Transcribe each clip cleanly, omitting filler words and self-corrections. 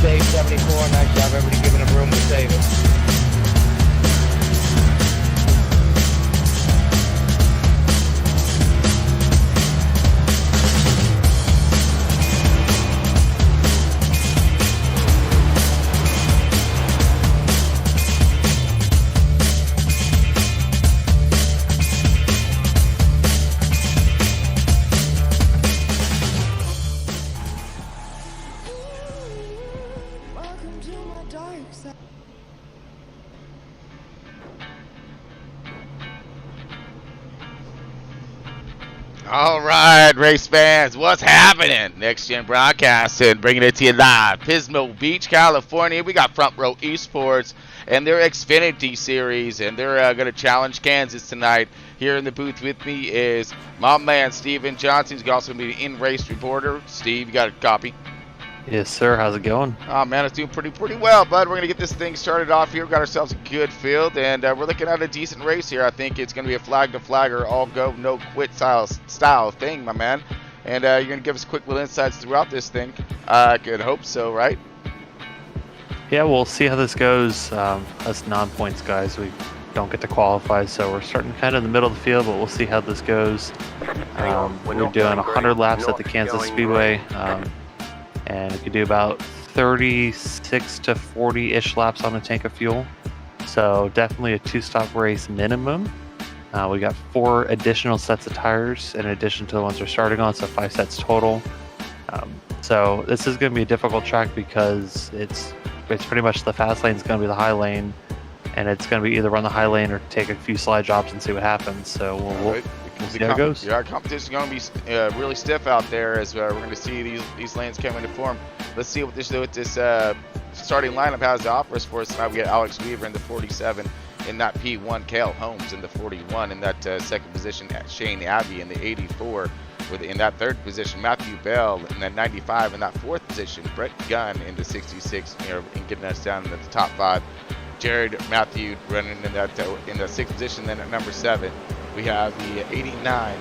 save 74. Nice job, everybody giving them room to save it. All right, race fans, what's happening? Next Gen Broadcasting, bringing it to you live. Pismo Beach, California. We got Front Row Esports and their Xfinity series, and they're going to challenge Kansas tonight. Here in the booth with me is my man, Steven Johnson. He's also going to be the in-race reporter. Steve, you got a copy? Yes, sir. How's it going? Oh, man, it's doing pretty well, bud. We're going to get this thing started off here. We've got ourselves a good field, and we're looking at a decent race here. I think it's going to be a flag-to-flagger, all-go, no-quit style thing, my man. And you're going to give us quick little insights throughout this thing. I could hope so, right? Yeah, we'll see how this goes. Us non-points guys, we don't get to qualify, so we're starting kind of in the middle of the field, but we'll see how this goes. We're doing 100 laps at the Kansas Speedway. And we could do about 36 to 40-ish laps on a tank of fuel. So definitely a two-stop race minimum. We got 4 additional sets of tires in addition to the ones we're starting on, so 5 sets total. So this is going to be a difficult track because it's pretty much the fast lane is going to be the high lane, and it's going to be either run the high lane or take a few slide drops and see what happens. So we'll see how it goes. Yeah, our competition is going to be really stiff out there as we're going to see these lanes come into form. Let's see what this starting lineup has to offer us for us tonight. We got Alex Weaver in the 47, in that P1, Cale Holmes in the 41, in that second position, Shane Abbey in the 84. In that third position, Matthew Bell in that 95. In that fourth position, Brett Gunn in the 66, and getting us down into the top 5. Jared Matthew running in the sixth position. Then at number 7, we have the 89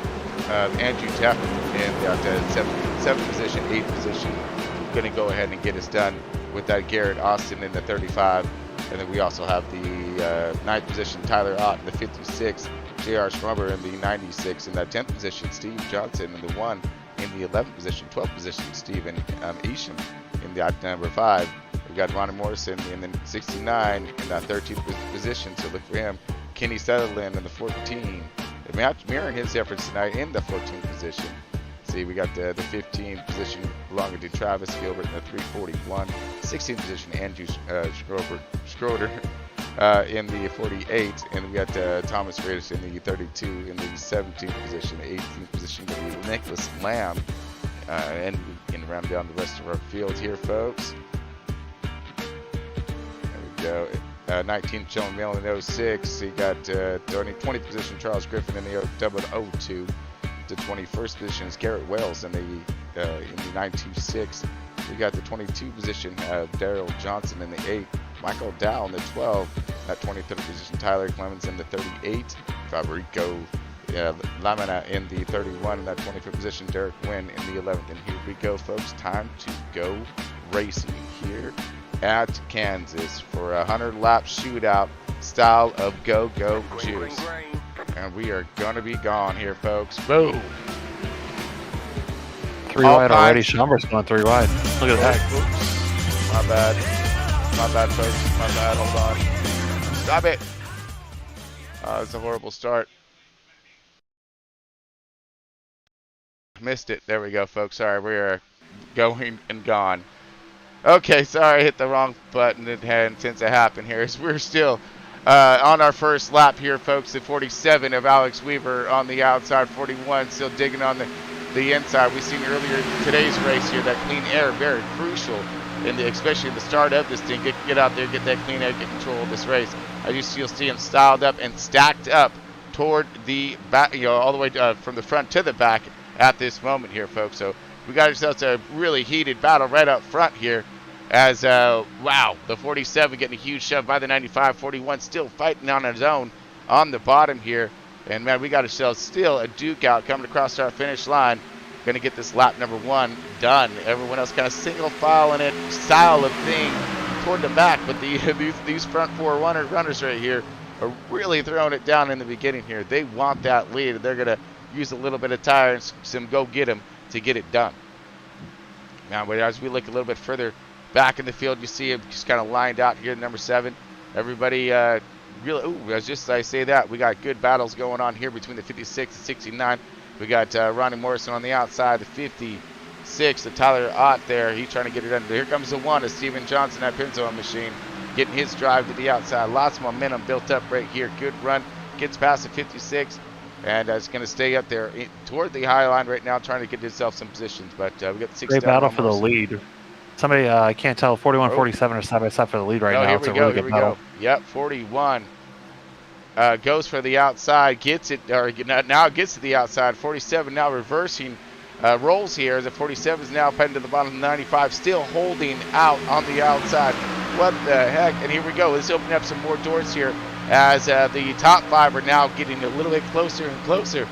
Andrew Teff in that seventh position, 8th position. Going to go ahead and get us done with that Garrett Austin in the 35. And then we also have the 9th position, Tyler Ott in the 56. J.R. Schrumber in the 96. In that 10th position, Steve Johnson in the 1. In the 11th position, 12th position, Stephen Isham in that number 5. We got Ronnie Morrison in the 69 in that 13th position, so look for him. Kenny Sutherland in the 14. Mirroring his efforts tonight in the 14th position. See, we got the 15th position belonging to Travis Gilbert in the 341. 16th position, Andrew Schroeder in the 48. And we got Thomas Radish in the 32. In the 17th position, 18th position, going to be Nicholas Lamb. And we can round down the rest of our field here, folks. There we go. 19th, John Mill in the 06. You got 20th position, Charles Griffin in the 02. The 21st position is Garrett Wells in the 926. We got the 22 position, Daryl Johnson in the 8. Michael Dow in the 12. That 23rd position, Tyler Clemens in the 38. Fabrico Lamina in the 31. In that 25th position, Derek Wynn in the 11th. And here we go, folks. Time to go racing here at Kansas for a 100-lap shootout style of go-go juice. And we are going to be gone here, folks. Boom. 3 wide already. Schumber's going 3 wide. Look at that. Oops. My bad, folks. My bad. Hold on. Stop it. It's a horrible start. Missed it. There we go, folks. Sorry, we are going and gone. Okay, sorry, I hit the wrong button. And since it happened here, we're still on our first lap here, folks. The 47 of Alex Weaver on the outside, 41 still digging on the inside. We've seen earlier in today's race here that clean air very crucial, especially in the start of this thing. Get out there, get that clean air, get control of this race. You'll see them styled up and stacked up toward the back, all the way from the front to the back at this moment here, folks. So we got ourselves a really heated battle right up front here. As, wow, the 47 getting a huge shove by the 95. 41 still fighting on his own on the bottom here. And, man, we got ourselves still a duke out coming across our finish line. going to get this lap number 1 done. Everyone else kind of single filing it style of thing toward the back, but these front 4 runners right here are really throwing it down in the beginning here. They want that lead. They're going to use a little bit of tire and some go get them to get it done. Now, but as we look a little bit further back in the field, you see him just kind of lined out here, number 7. Everybody really, as I say that, we got good battles going on here between the 56 and 69. We got Ronnie Morrison on the outside, the 56, the Tyler Ott there. He's trying to get it under. Here comes the 1 of Steven Johnson, that Pinto machine, getting his drive to the outside. Lots of momentum built up right here. Good run. Gets past the 56, and it's going to stay up there toward the high line right now, trying to get himself some positions. But we got the 6. Great battle for the lead. Somebody, I can't tell, 41, 47 are side by side for the lead right now. It's a really good battle. Yep, 41 goes for the outside, gets it, or now gets to the outside. 47 now reversing, rolls here as the 47 is now heading to the bottom of the 95, still holding out on the outside. What the heck? And here we go. Let's open up some more doors here as the top 5 are now getting a little bit closer and closer.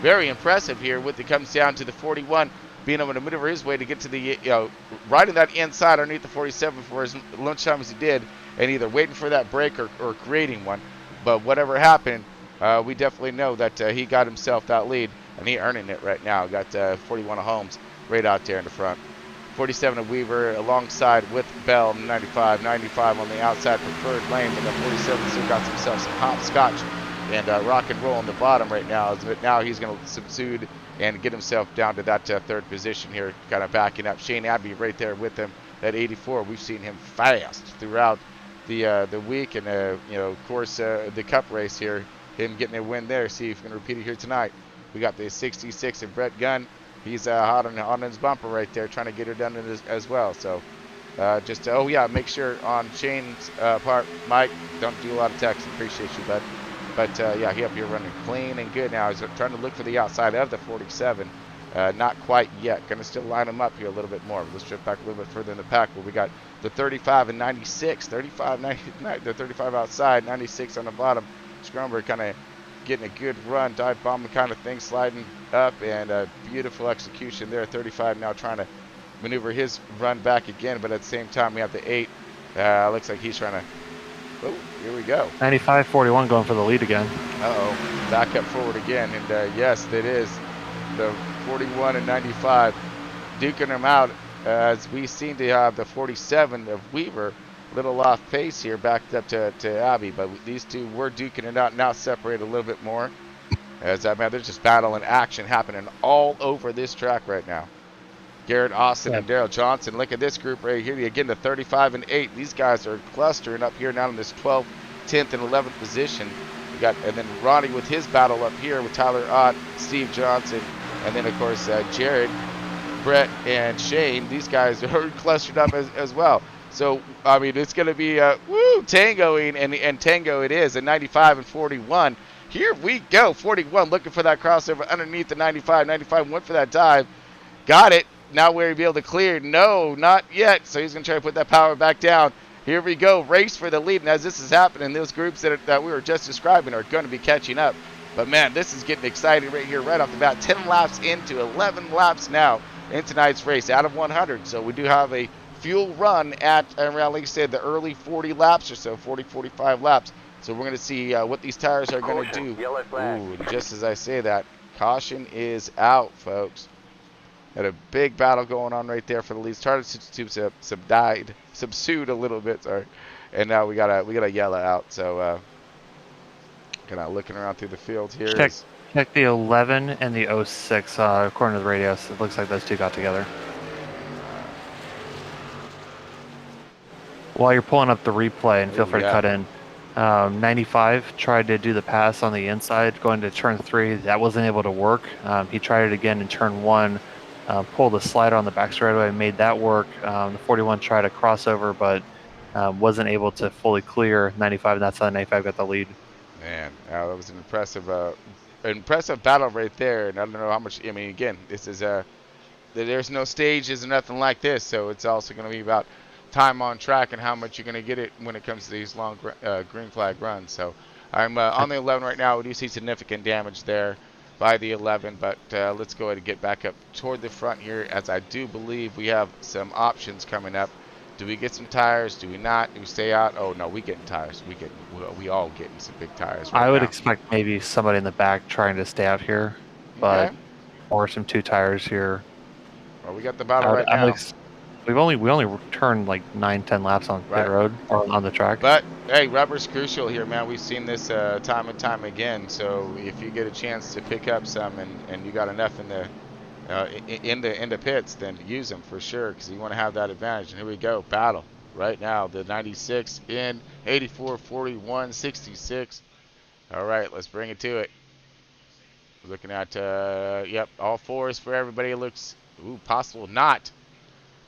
Very impressive here when it comes down to the 41. Being able to maneuver his way to get to the, right in that inside underneath the 47 for as lunchtime as he did, and either waiting for that break or creating one. But whatever happened, we definitely know that he got himself that lead, and he earning it right now. Got 41 of Holmes right out there in the front. 47 of Weaver alongside with Bell, 95. 95 on the outside preferred lane, and the 47 still got himself some hopscotch and rock and roll on the bottom right now. But now he's going to subsude and get himself down to that 3rd position here, kind of backing up. Shane Abbey right there with him at 84. We've seen him fast throughout the week, and of course the Cup race here, him getting a win there. See if we can repeat it here tonight. We got the 66 of Brett Gunn. He's hot on his bumper right there, trying to get her done as well. So make sure on Shane's part, Mike, don't do a lot of texting. Appreciate you, bud. But yeah, he up here running clean and good now. He's trying to look for the outside of the 47. Not quite yet. Going to still line him up here a little bit more. Let's drift back a little bit further in the pack where we got the 35 and 96. 35, 90, the 35 outside, 96 on the bottom. Scrumber kind of getting a good run, dive bombing kind of thing, sliding up, and a beautiful execution there. 35 now trying to maneuver his run back again, but at the same time we have the 8. Looks like he's trying to. Oh, here we go. 95, 41 going for the lead again. Uh-oh. Back up forward again. And yes, it is the 41 and 95 duking them out as we seem to have the 47 of Weaver a little off pace here, backed up to Abbey. But these two were duking it out, now separated a little bit more. As man, there's just battle and action happening all over this track right now. Garrett Austin and Daryl Johnson. Look at this group right here. Again, the 35 and 8. These guys are clustering up here now in this 12th, 10th, and 11th position. We got, and then Ronnie with his battle up here with Tyler Ott, Steve Johnson, and then, of course, Jared, Brett, and Shane. These guys are clustered up as well. So, I mean, it's going to be tangoing, and tango it is, at 95 and 41. Here we go. 41 looking for that crossover underneath the 95. 95 went for that dive. Got it. Now will he be able to clear? No, not yet. So he's going to try to put that power back down. Here we go. Race for the lead. And as this is happening, those groups that we were just describing are going to be catching up. But, man, this is getting exciting right here right off the bat. 10 laps into 11 laps now in tonight's race out of 100. So we do have a fuel run at around, like I said, the early 40 laps or so, 40, 45 laps. So we're going to see what these tires are going to do. Ooh, and just as I say that, caution is out, folks. Had a big battle going on right there for the lead. Started to subsued a little bit, sorry. And now we got a yellow out. So kind of looking around through the field here. Check the 11 and the 06 according to the radios. It looks like those two got together. While you're pulling up the replay, and feel free to cut in. 95 tried to do the pass on the inside going to turn 3. That wasn't able to work. He tried it again in turn 1. Pulled the slider on the back straightaway, made that work. The 41 tried a crossover, but wasn't able to fully clear 95, and that's how 95 got the lead. Man, that was an impressive battle right there. And I don't know how much. I mean, again, this is there's no stages or nothing like this, so it's also going to be about time on track and how much you're going to get it when it comes to these long green flag runs. So I'm on the 11 right now. We do see significant damage there. by the 11. But let's go ahead and get back up toward the front here, as I do believe we have some options coming up. Do we get some tires? Do we not? Do we stay out? Oh no, we getting tires. We all getting some big tires right I would now. expect maybe somebody in the back trying to stay out here, Okay. but or some 2 tires here. Well, we got the battle I would, right I would now. we only turned like 9-10 laps on Right. pit road or on the track. But hey, rubber's crucial here, man. We've seen this time and time again. So if you get a chance to pick up some and you got enough in the pits, then use them for sure, because you want to have that advantage. And here we go, battle right now. The 96 in 84, 41, 66. All right, let's bring it to it. Looking at yep, all 4s for everybody. It looks possible not.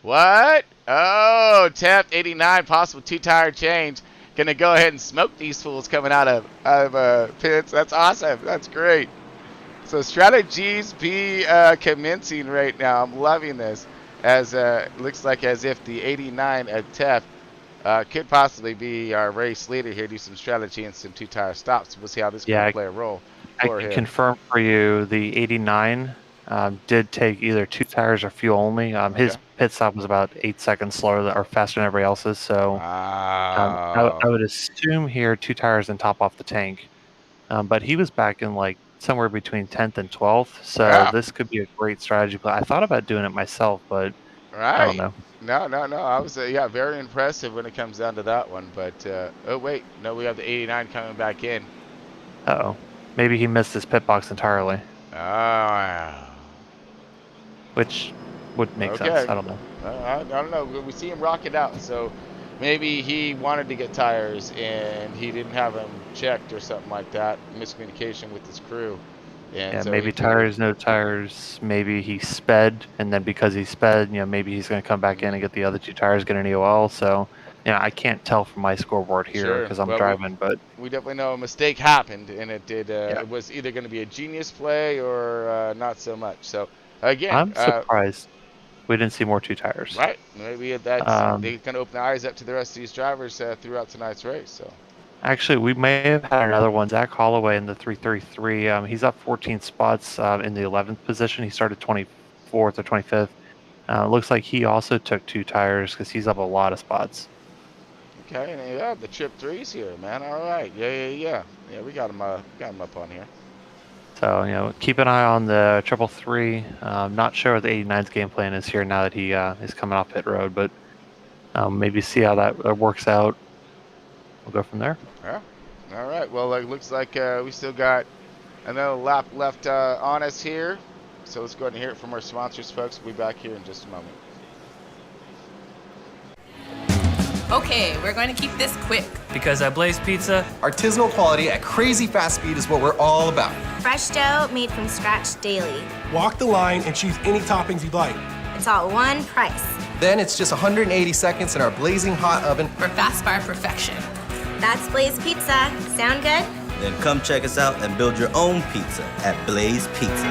What? Oh, Teft 89, possible 2-tire change. Gonna go ahead and smoke these fools coming out of pits. That's awesome. That's great. So strategies be commencing right now. I'm loving this. As looks like as if the 89 at Teft could possibly be our race leader here. Do some strategy and some 2-tire stops. We'll see how this can play a role. I can confirm for you the 89 did take either 2 tires or fuel only. His pit stop was about 8 seconds slower or faster than everybody else's. So I would assume here 2 tires and top off the tank. But he was back in like somewhere between 10th and 12th. So this could be a great strategy. But I thought about doing it myself, but I don't know. No. I was very impressive when it comes down to that one. But oh wait, no, we have the 89 coming back in. Uh-oh. Maybe he missed his pit box entirely. Which would make sense. I don't know. I don't know. We see him rock it out. So maybe he wanted to get tires and he didn't have them checked or something like that. Miscommunication with his crew. And yeah, so maybe tires, no tires. Maybe he sped, and then because he sped, maybe he's going to come back in and get the other 2 tires, get an EOL. So, I can't tell from my scoreboard here because I'm driving, but we definitely know a mistake happened, and it did. It was either going to be a genius play or not so much. So, again, I'm surprised we didn't see more 2 tires. Right? Maybe that's they can open the eyes up to the rest of these drivers throughout tonight's race. So. Actually, we may have had another one. Zach Holloway in the 333. He's up 14 spots in the 11th position. He started 24th or 25th. Looks like he also took 2 tires because he's up a lot of spots. Okay, and the trip 3s here, man. All right, yeah. We got him up on here. So keep an eye on the 333. Not sure what the 89's game plan is here now that he is coming off pit road, but maybe see how that works out. We'll go from there. Yeah. All right. Well, it looks like we still got another lap left on us here. So let's go ahead and hear it from our sponsors, folks. We'll be back here in just a moment. Okay, we're going to keep this quick. Because at Blaze Pizza, artisanal quality at crazy fast speed is what we're all about. Fresh dough made from scratch daily. Walk the line and choose any toppings you'd like. It's all one price. Then it's just 180 seconds in our blazing hot oven for fast fire perfection. That's Blaze Pizza. Sound good? Then come check us out and build your own pizza at Blaze Pizza.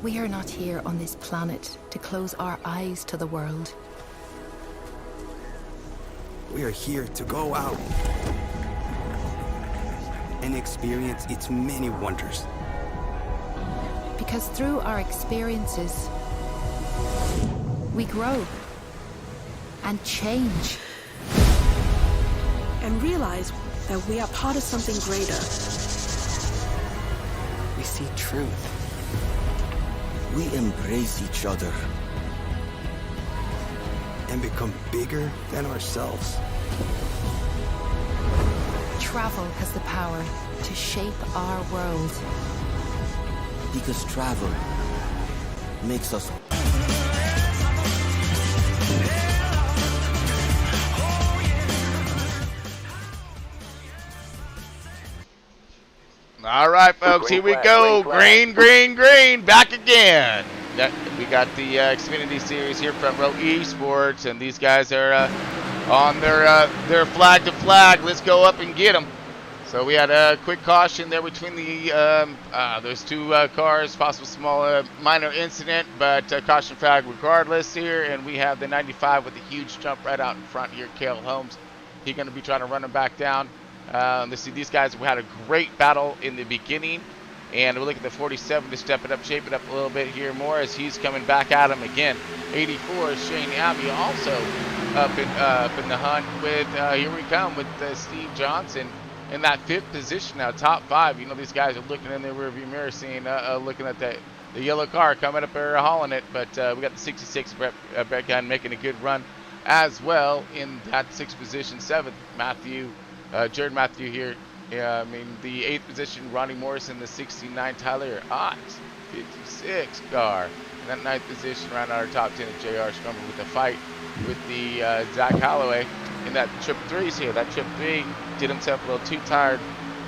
We are not here on this planet to close our eyes to the world. We are here to go out and experience its many wonders. Because through our experiences, we grow and change. And realize that we are part of something greater. We see truth. We embrace each other and become bigger than ourselves. Travel has the power to shape our world. Because travel makes us. All right, folks, here we go. Green, back again. We got the Xfinity Series here, Front Row Esports, and these guys are on their flag to flag. Let's go up and get them. So we had a quick caution there between the there's 2 cars, possible small minor incident, but caution flag regardless here. And we have the 95 with a huge jump right out in front here, Cale Holmes. He's going to be trying to run him back down. Let's see, these guys had a great battle in the beginning, and we'll look at the 47 to step it up, shape it up a little bit here more as he's coming back at him again. 84 is Shane Abbey also up in the hunt with, here we come with Steve Johnson in that 5th position now, top 5. You know, these guys are looking in the rearview mirror, seeing, looking at the yellow car coming up there hauling it, but we got the 66 Brett Gunn making a good run as well in that 6th position. 7th, Jared Matthew here. I mean, the 8th position, Ronnie Morrison, the 69, Tyler Ott, 56 car. And that 9th position, round out our top 10, JR Scrumber with the fight with the Zach Holloway in that trip 3s here. That trip 3 did himself a little too-tired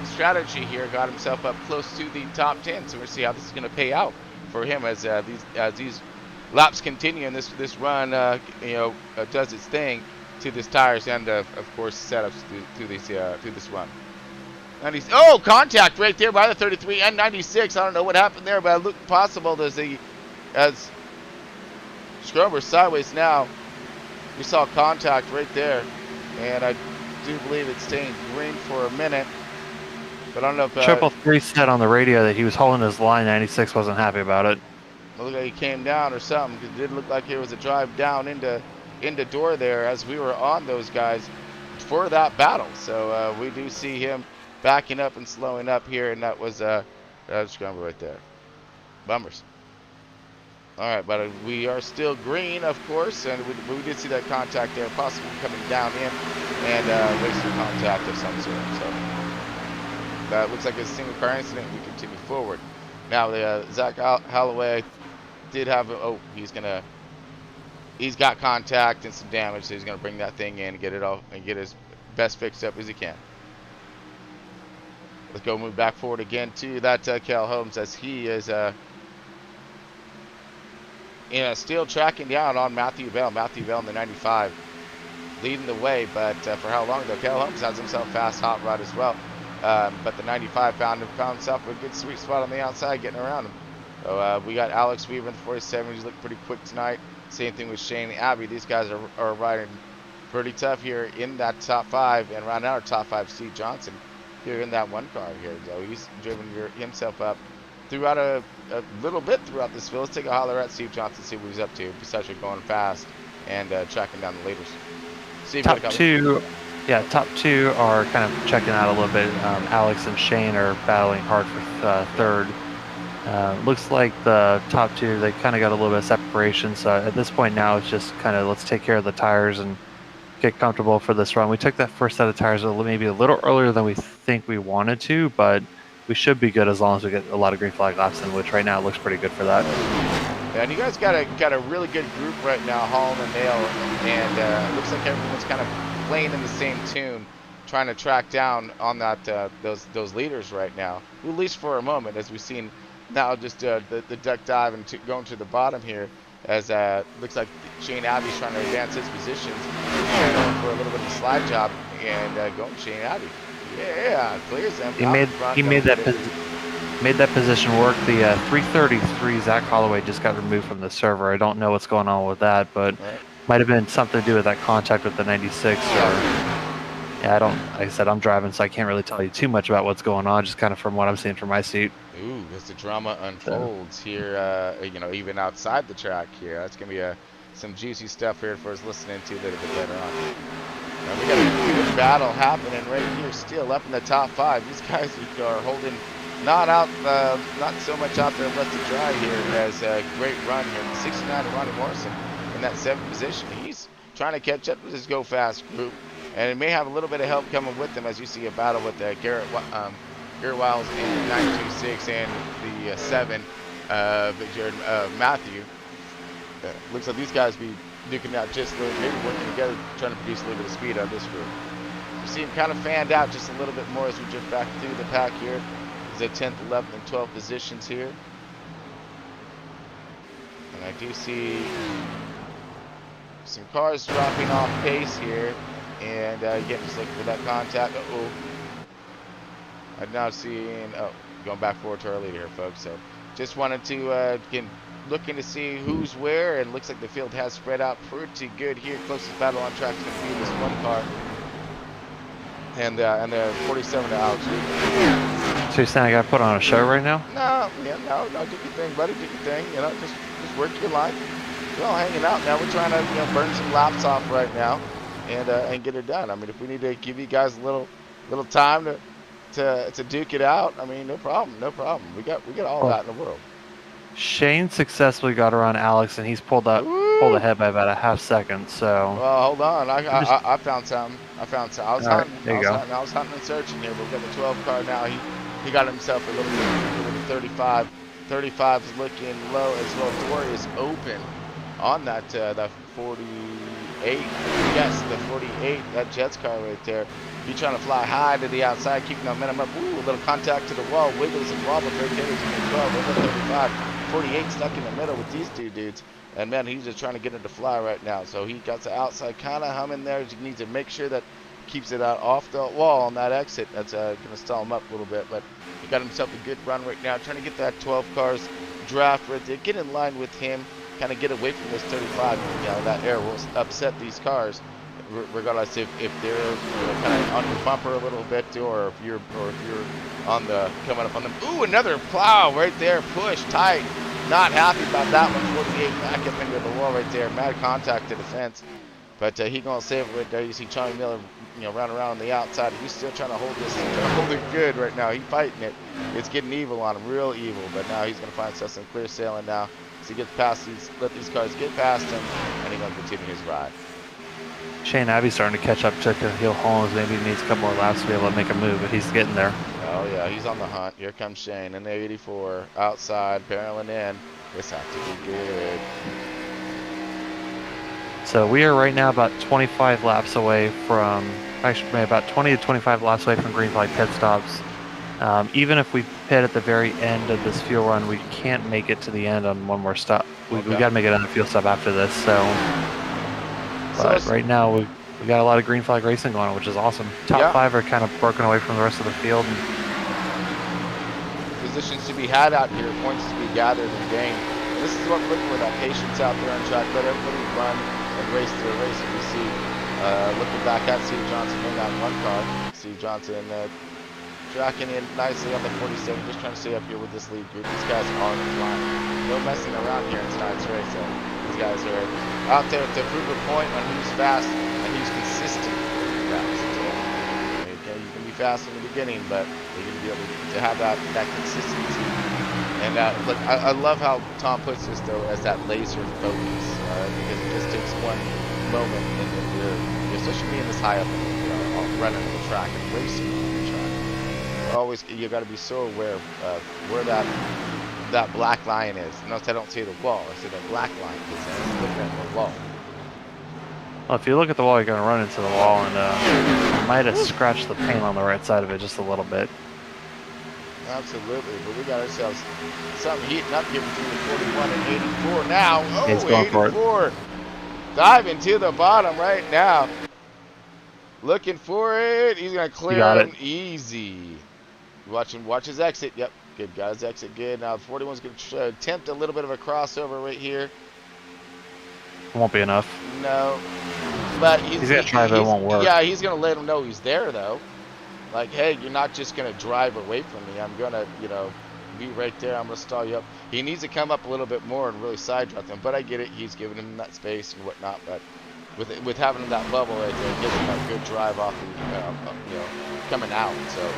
strategy here, got himself up close to the top 10. So we'll see how this is going to pay out for him as these laps continue and this run, does its thing to this tires and of course setups through this run. 90, oh, contact right there by the 33 and 96. I don't know what happened there, but it looked possible as Scrumber sideways now. We saw contact right there, and I do believe it's staying green for a minute. But I don't know if Triple 3 said on the radio that he was holding his line. 96 wasn't happy about it. It looked like he came down or something. It did look like there was a drive down into door there as we were on those guys for that battle. So we do see him backing up and slowing up here, and that was Scrumber right there. Bummers. All right, but we are still green, of course, and we did see that contact there, possibly coming down in and racing contact of some sort. So that looks like a single car incident. We continue forward. Now the Zach Holloway did have he's got contact and some damage, so he's gonna bring that thing in and get it off and get his best fixed up as he can. Let's go move back forward again to that Cal Holmes as he is still tracking down on Matthew Bell. Matthew Bell in the 95 leading the way, but for how long though? Cal Holmes has himself fast hot rod as well. But the 95 found himself a good sweet spot on the outside getting around him. So we got Alex Weaver in the 47. He's looking pretty quick tonight. Same thing with Shane Abbey. These guys are riding pretty tough here in that top 5, and round out our top 5, Steve Johnson here in that 1 car here. So he's driven himself up throughout a little bit throughout this field. Let's take a holler at Steve Johnson, see what he's up to, besides going fast and tracking down the leaders. Steve, top 2 are kind of checking out a little bit. Alex and Shane are battling hard for 3rd. Looks like the top 2, they kind of got a little bit of separation. So at this point now, it's just kind of let's take care of the tires and get comfortable for this run. We took that first set of tires maybe a little earlier than we think we wanted to, but we should be good as long as we get a lot of green flag laps in, which right now it looks pretty good for that. Yeah, and you guys got a really good group right now, hauling the nail, and it looks like everyone's kind of playing in the same tune, trying to track down on that those leaders right now, at least for a moment, as we've seen now just the duck dive and going to the bottom here, as looks like Shane Abbey's trying to advance his positions and going for a little bit of a slide job and going Shane Abbey. Yeah, clears them. He made that position work. The 333 Zach Holloway just got removed from the server. I don't know what's going on with that, but might have been something to do with that contact with the 96. Like I said, I'm driving, so I can't really tell you too much about what's going on, just kind of from what I'm seeing from my seat. Ooh, as the drama unfolds here, even outside the track here, that's gonna be some juicy stuff here for us listening to a little bit later on. And we got a good battle happening right here, still up in the top 5. These guys are holding not so much out there left to dry here, as a great run here. 69 to Ronnie Morrison in that 7th position. He's trying to catch up with his Go Fast group, and it may have a little bit of help coming with them as you see a battle with Garrett Wiles in the 926 and the 7 Jared Matthew. Looks like these guys be duking out just a little, maybe working together, trying to produce a little bit of speed on this group. You see him kind of fanned out just a little bit more as we drift back through the pack here. He's at 10th, 11th, and 12th positions here. And I do see some cars dropping off pace here. And again, just looking for that contact. I'm now seeing, going back forward to our leader here, folks. So just wanted to, again, looking to see who's where, and looks like the field has spread out pretty good here. Closest battle on track is going to be this 1 car. and the 47 to Alex Weaver. So you're saying I got to put on a show right now? No, yeah, no, do your thing, buddy, do your thing. You know, just work your line. We're all hanging out now. We're trying to burn some laps off right now, and get it done. I mean, if we need to give you guys a little time to duke it out, I mean, no problem, no problem. We got all that in the world. Shane successfully got around Alex, and he's pulled ahead by about a half second. So. Well, hold on. I found something. I was hunting. There you go. I was hunting and searching here, but we got the 12 car now. He got himself a little 35. 35 is looking low as well. Dory is open on that 48. Yes, the 48. That Jets car right there. He's trying to fly high to the outside, keeping momentum up. Ooh, a little contact to the wall. Wiggles and wobbles right there. He's 12 over 35. 48 stuck in the middle with these two dudes. And man, he's just trying to get it to fly right now. So he got the outside kind of humming there. He needs to make sure that keeps it out off the wall on that exit. That's going to stall him up a little bit. But he got himself a good run right now. Trying to get that 12 cars draft right there. Get in line with him. Kind of get away from this 35. You know, that air will upset these cars. Regardless if they're kind of on your bumper a little bit, or if you're on the coming up on them. Ooh, another plow right there. Push tight. Not happy about that one. 48 back up into the wall right there. Mad contact to the fence. But he gonna save it right there. You see Charlie Miller, round around on the outside. He's still trying to hold this, hold it good right now. He's fighting it. It's getting evil on him, real evil. But now he's gonna find himself some clear sailing now. So he gets past these, let these cars get past him, and he's gonna continue his ride. Shane Abbey's starting to catch up to Hill Holmes. Maybe he needs a couple more laps to be able to make a move, but he's getting there. Oh yeah, he's on the hunt. Here comes Shane in the 84, outside, barreling in. This has to be good. So we are right now about 25 laps away from, actually maybe about 20 to 25 laps away from green flag pit stops. Even if we pit at the very end of this fuel run, we can't make it to the end on one more stop. We got to make it on the fuel stop after this. But right now we got a lot of green flag racing going on, which is awesome. Top 5 are kind of broken away from the rest of the field. Positions to be had out here, points to be gathered and gained. This is what we're looking for, that patience out there on track. Let everybody run and race their race. And we see, looking back at Steve Johnson in that one car. Steve Johnson tracking in nicely on the 47, just trying to stay up here with this lead group. These guys are flying. No messing around here in tonight's race. So these guys are out there to prove a point on who's fast and who's consistent. You can be fast in the beginning, but you're going to be able to have that consistency. And look, I love how Tom puts this though as that laser focus, because it just takes one moment, and you're especially being this high up, running the track and racing on the track. Always, you got to be so aware of where that black line is. Notice I don't say the wall; I say the black line because I'm looking at the wall. Well, if you look at the wall, you're going to run into the wall, and might have scratched the paint on the right side of it just a little bit. Absolutely, but we got ourselves something heating up here between the 41 and 84 now. Oh, He's going 84. for it. Diving to the bottom right now. Looking for it. He's going to clear him easy. Watch his exit. Yep, good guys. Exit good. Now 41's going to attempt a little bit of a crossover right here. Won't be enough. No, but he's going to try, but it won't work. Yeah, he's going to let him know he's there, though. Like, hey, you're not just going to drive away from me. I'm going to, be right there. I'm going to stall you up. He needs to come up a little bit more and really side drive him. But I get it. He's giving him that space and whatnot. But with having that bubble right there, giving him that good drive off the, coming out. So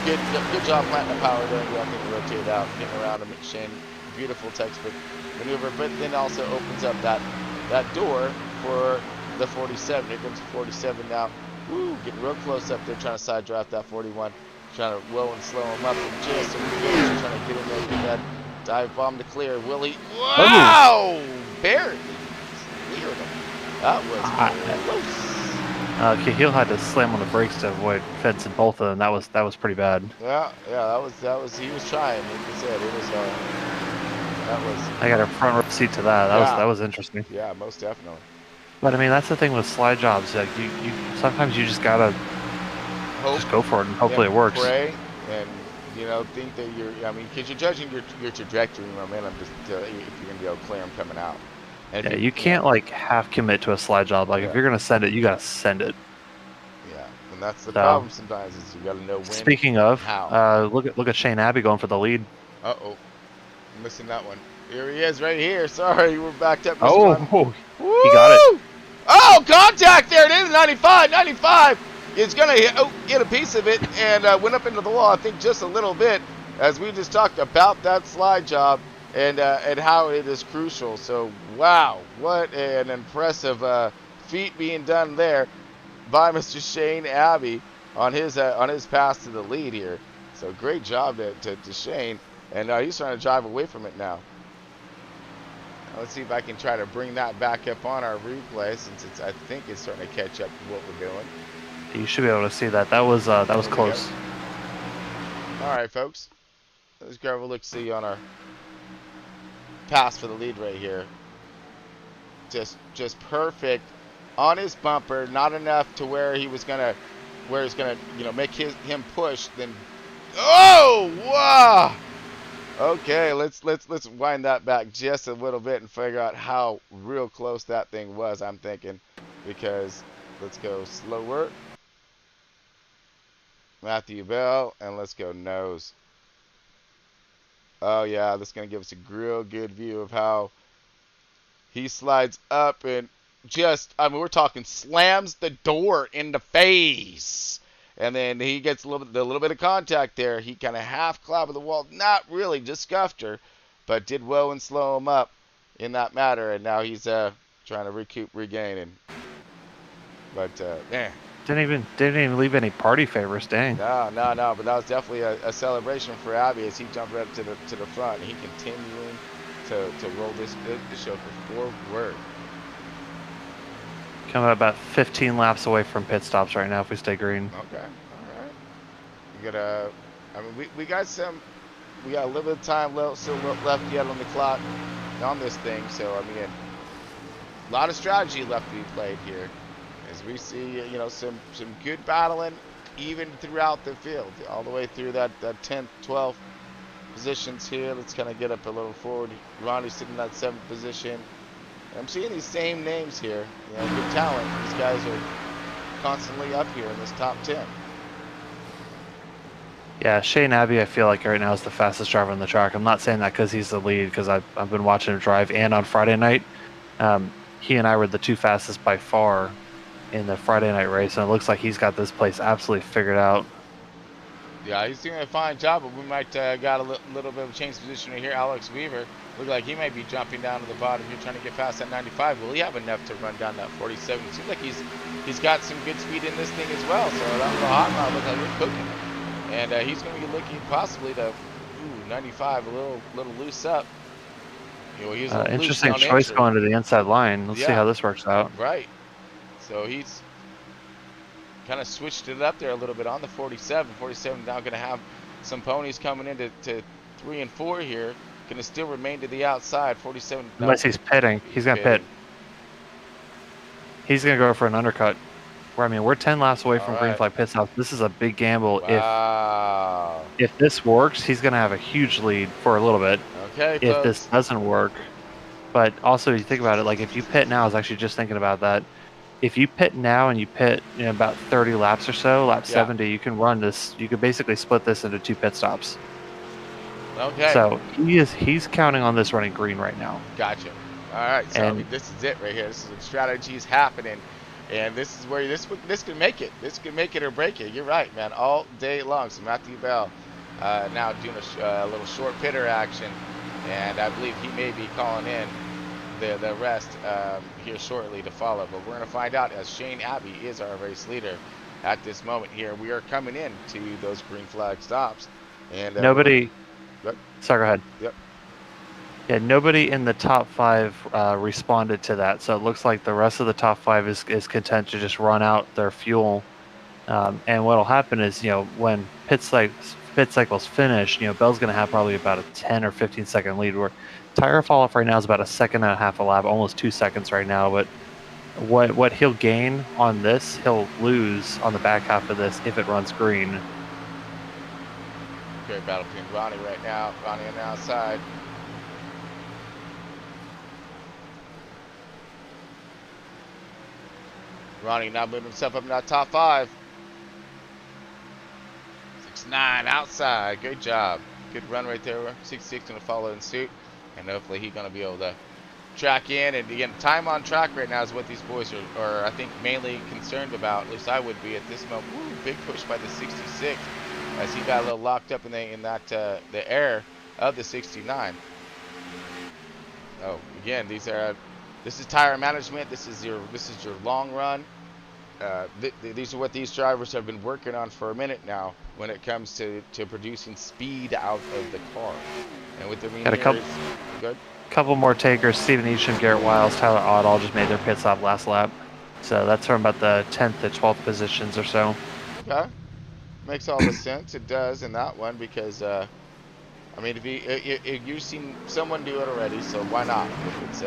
good job planting the power there. I think we rotate out, getting around him. Shane, beautiful textbook maneuver. But then also opens up that door for the 47. Here comes the 47 now. Woo, getting real close up there, trying to side draft that 41. Trying to low and slow him up. And just trying to get in there, get that dive bomb to clear. Will he? Wow! Barely cleared him. That was close. Cahill had to slam on the brakes to avoid fencing both of them. That was pretty bad. Yeah, that was. He was trying. Like you said, it was. That was. I got a front row seat to that. That was interesting. Yeah, most definitely. But I mean, that's the thing with slide jobs. Like you sometimes you just gotta just go for it, and hopefully it works. Pray and think that you're. I mean, because you're judging your trajectory and momentum just if you're gonna be able to clear them coming out. And you can't like half commit to a slide job. Like if you're gonna send it, you gotta send it. Yeah, And that's the So, problem sometimes is you got to know when. Speaking of, how. look at Shane Abbey going for the lead. Uh-oh. I'm missing that one. Here he is right here. Sorry, we're backed up just one. Oh, Woo! he got it. Oh, contact there. It is 95. 95. It's going to get a piece of it and went up into the wall, I think, just a little bit, as we just talked about that slide job and how it is crucial. So, wow, what an impressive feat being done there by Mr. Shane Abbey on his pass to the lead here. So, great job to Shane. And he's trying to drive away from it now. Let's see if I can try to bring that back up on our replay, since I think it's starting to catch up to what we're doing. You should be able to see that. That was close. All right, folks. Let's grab a look-see on our pass for the lead right here. Just perfect on his bumper. Not enough to where he's gonna make him push. Then, oh wow. Okay, let's wind that back just a little bit and figure out how real close that thing was, I'm thinking. Because let's go slower. Matthew Bell, and let's go nose. Oh yeah, that's going to give us a real good view of how he slides up and we're talking slams the door in the face. And then he gets a little bit of contact there. He kind of half clobbered the wall. Not really, just scuffed her, but did well and slow him up in that matter. And now he's trying to regain. But man, didn't even leave any party favors. Dang. No. But that was definitely a celebration for Abbey as he jumped right up to the front. And he continuing to roll the show forward. Coming about 15 laps away from pit stops right now if we stay green. Okay, all right. You got we got a little bit of time still left yet on the clock on this thing. So I mean, a lot of strategy left to be played here, as we see some good battling even throughout the field, all the way through that 10th, 12th positions here. Let's kind of get up a little forward. Ronnie's sitting in that 7th position. I'm seeing these same names here. Good talent. These guys are constantly up here in this top 10. Yeah, Shane Abbey, I feel like right now is the fastest driver on the track. I'm not saying that because he's the lead, because I've been watching him drive, and on Friday night, he and I were the two fastest by far in the Friday night race, and it looks like he's got this place absolutely figured out. Yeah, he's doing a fine job, but we might got a little bit of a change position right here. Alex Weaver, look like he might be jumping down to the bottom here, trying to get past that 95. Will he have enough to run down that 47? It seems like he's got some good speed in this thing as well. So that little hot rod looks like we're cooking. And he's going to be looking possibly to 95, a little loose up. He's interesting choice going to the inside line. Let's see how this works out. Right. So he's kind of switched it up there a little bit on the 47. 47 now going to have some ponies coming into 3 and 4 here. Going to still remain to the outside. 47. Unless he's pitting. He's going to pit. He's going to go for an undercut. We're 10 laps away from green flag pit stop. This is a big gamble. Wow. If this works, he's going to have a huge lead for a little bit. Okay, if this doesn't work. But also, you think about it, like if you pit now, I was actually just thinking about that. If you pit now and you pit about 30 laps or so, lap 70, you can run this. You could basically split this into 2 pit stops. Okay. So he's counting on this running green right now. Gotcha. All right. So this is it right here. This is what strategy is happening, and this is where this can make it. This can make it or break it. You're right, man. All day long. So Matthew Bell now doing a little short pitter action, and I believe he may be calling in the rest here shortly to follow. But we're going to find out, as Shane Abbey is our race leader at this moment here. We are coming in to those green flag stops, and nobody. Sorry, go ahead. Yep. Yeah, nobody in the top 5 responded to that, so it looks like the rest of the top 5 is content to just run out their fuel. And what'll happen is, when pit cycles finish, Bell's going to have probably about a 10 or 15 second lead. Where tire fall off right now is about 1.5 seconds a lap, almost 2 seconds right now. But what he'll gain on this, he'll lose on the back half of this if it runs green. Great battle between Ronnie right now. Ronnie on the outside. Ronnie now moving himself up in that top 5. 69 outside. Good job. Good run right there. 66 going to follow in suit. And hopefully he's going to be able to track in. And again, time on track right now is what these boys are I think, mainly concerned about. At least I would be at this moment. Woo, big push by the 66 as he got a little locked up in the air of the 69. Oh, again, this is tire management. This is your long run. These are what these drivers have been working on for a minute now when it comes to producing speed out of the car. And with the Got a good. Couple more takers. Steven Eacham, Garrett Wiles, Tyler Ott all just made their pit stop last lap. So that's from about the 10th to 12th positions or so. Okay, makes all the sense. It does in that one because I mean, if you've seen someone do it already, so why not? If it's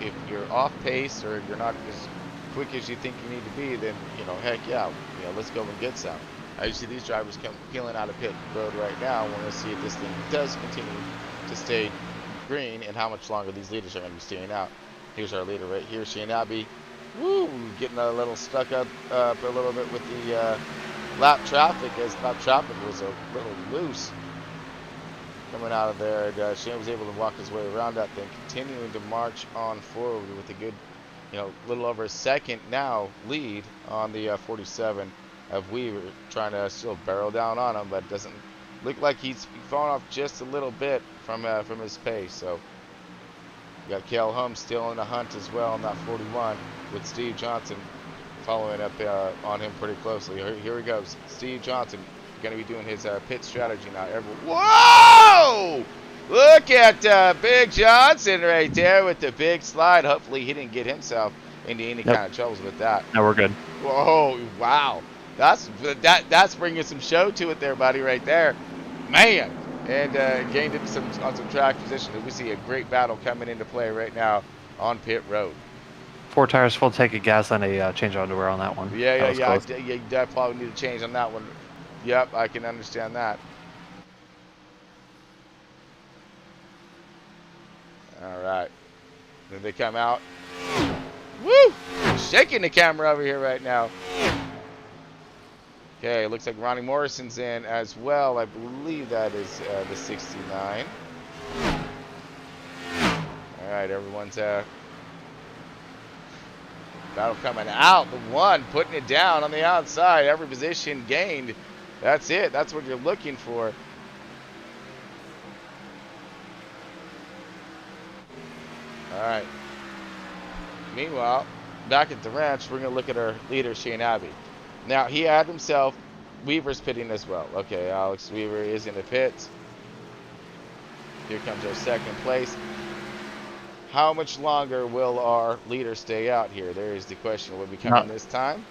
if you're off pace or you're not as quick as you think you need to be, then heck yeah, let's go and get some. You see these drivers come peeling out of pit road right now. We're going to see if this thing does continue to stay green and how much longer these leaders are going to be staying out. Here's our leader right here, Shane Abbey. Woo, getting a little stuck up a little bit with the lap traffic, as lap traffic was a little loose coming out of there. And Shane was able to walk his way around that thing, continuing to march on forward with a good, little over a second now lead on the 47 of Weaver, trying to still barrel down on him, but it doesn't look like he's fallen off just a little bit from his pace. So you got Cale Holmes still in the hunt as well on that 41 with Steve Johnson following up on him pretty closely. Here he goes. Steve Johnson going to be doing his pit strategy now. Whoa! Look at Big Johnson right there with the big slide. Hopefully he didn't get himself into any kind of troubles with that. No, we're good. Whoa! Wow! That's bringing some show to it there, buddy, right there, man. And gained it on some track position. We see a great battle coming into play right now on pit road. 4 tires full tank of gas and a change of underwear on that one. Yeah. You definitely need to change on that one. Yep, I can understand that. All right. Then they come out. Woo! Shaking the camera over here right now. Okay, looks like Ronnie Morrison's in as well. I believe that is the 69. All right, everyone's battle coming out. The one putting it down on the outside. Every position gained. That's it. That's what you're looking for. All right. Meanwhile, back at the ranch, we're going to look at our leader, Shane Abbey. Now, he had himself, Weaver's pitting as well. Okay, Alex Weaver is in the pits. Here comes our second place. How much longer will our leader stay out here? There is the question. Will it be coming this time?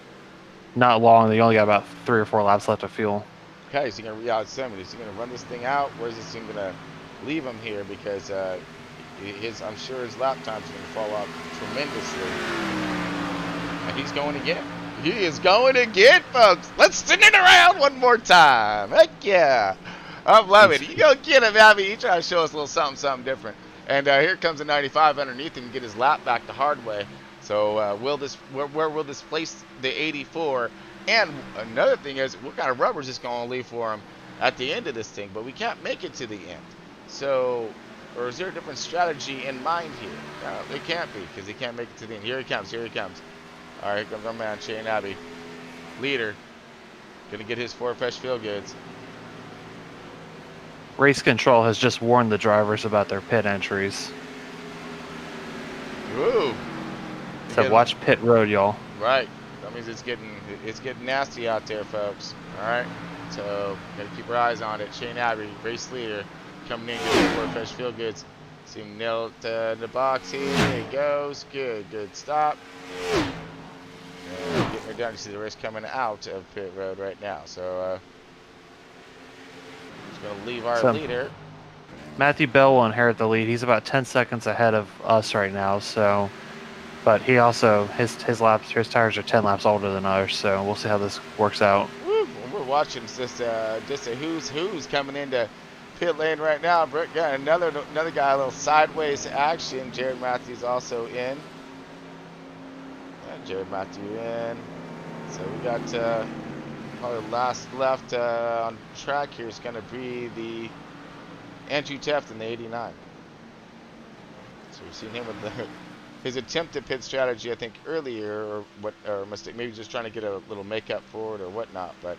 Not long. They only got about 3 or 4 laps left of fuel. Okay, so he's going to out 70. Is he going to run this thing out? Or is this thing going to leave him here? Because I'm sure his lap times are going to fall off tremendously. And he's going again. He is going again, folks. Let's spin it around one more time. Heck yeah. I'm loving it. You go get him, Abby. You try to show us a little something different. And here comes the 95 underneath him and get his lap back the hard way. So where will this place the 84? And another thing is, what kind of rubber is this going to leave for him at the end of this thing? But we can't make it to the end. So, or is there a different strategy in mind here? No, it can't be, because he can't make it to the end. Here he comes. Here he comes. All right, here comes our man, Shane Abbey. Leader. Going to get his 4 fresh field goods. Race control has just warned the drivers about their pit entries. Ooh. So watch pit road, y'all. Right. That means it's getting nasty out there, folks. All right. So gotta keep our eyes on it. Shane Abbey, race leader, coming in, getting 4 fresh field goods. See him nail it in the box here. There he goes. Good stop. Getting her down. You see the race coming out of pit road right now. So he's going to leave our leader. Matthew Bell will inherit the lead. He's about 10 seconds ahead of us right now. So, but he also his tires are 10 laps older than ours. So we'll see how this works out. Woo, we're watching just a who's coming into pit lane right now. Brett got another guy, a little sideways action. Jared Matthews also in. Jared Matthews in. So we got Probably last left on track here is going to be the Andrew Teft in the 89. So we've seen him with his attempt at pit strategy, I think, earlier, or mistake, maybe just trying to get a little makeup for it or whatnot. But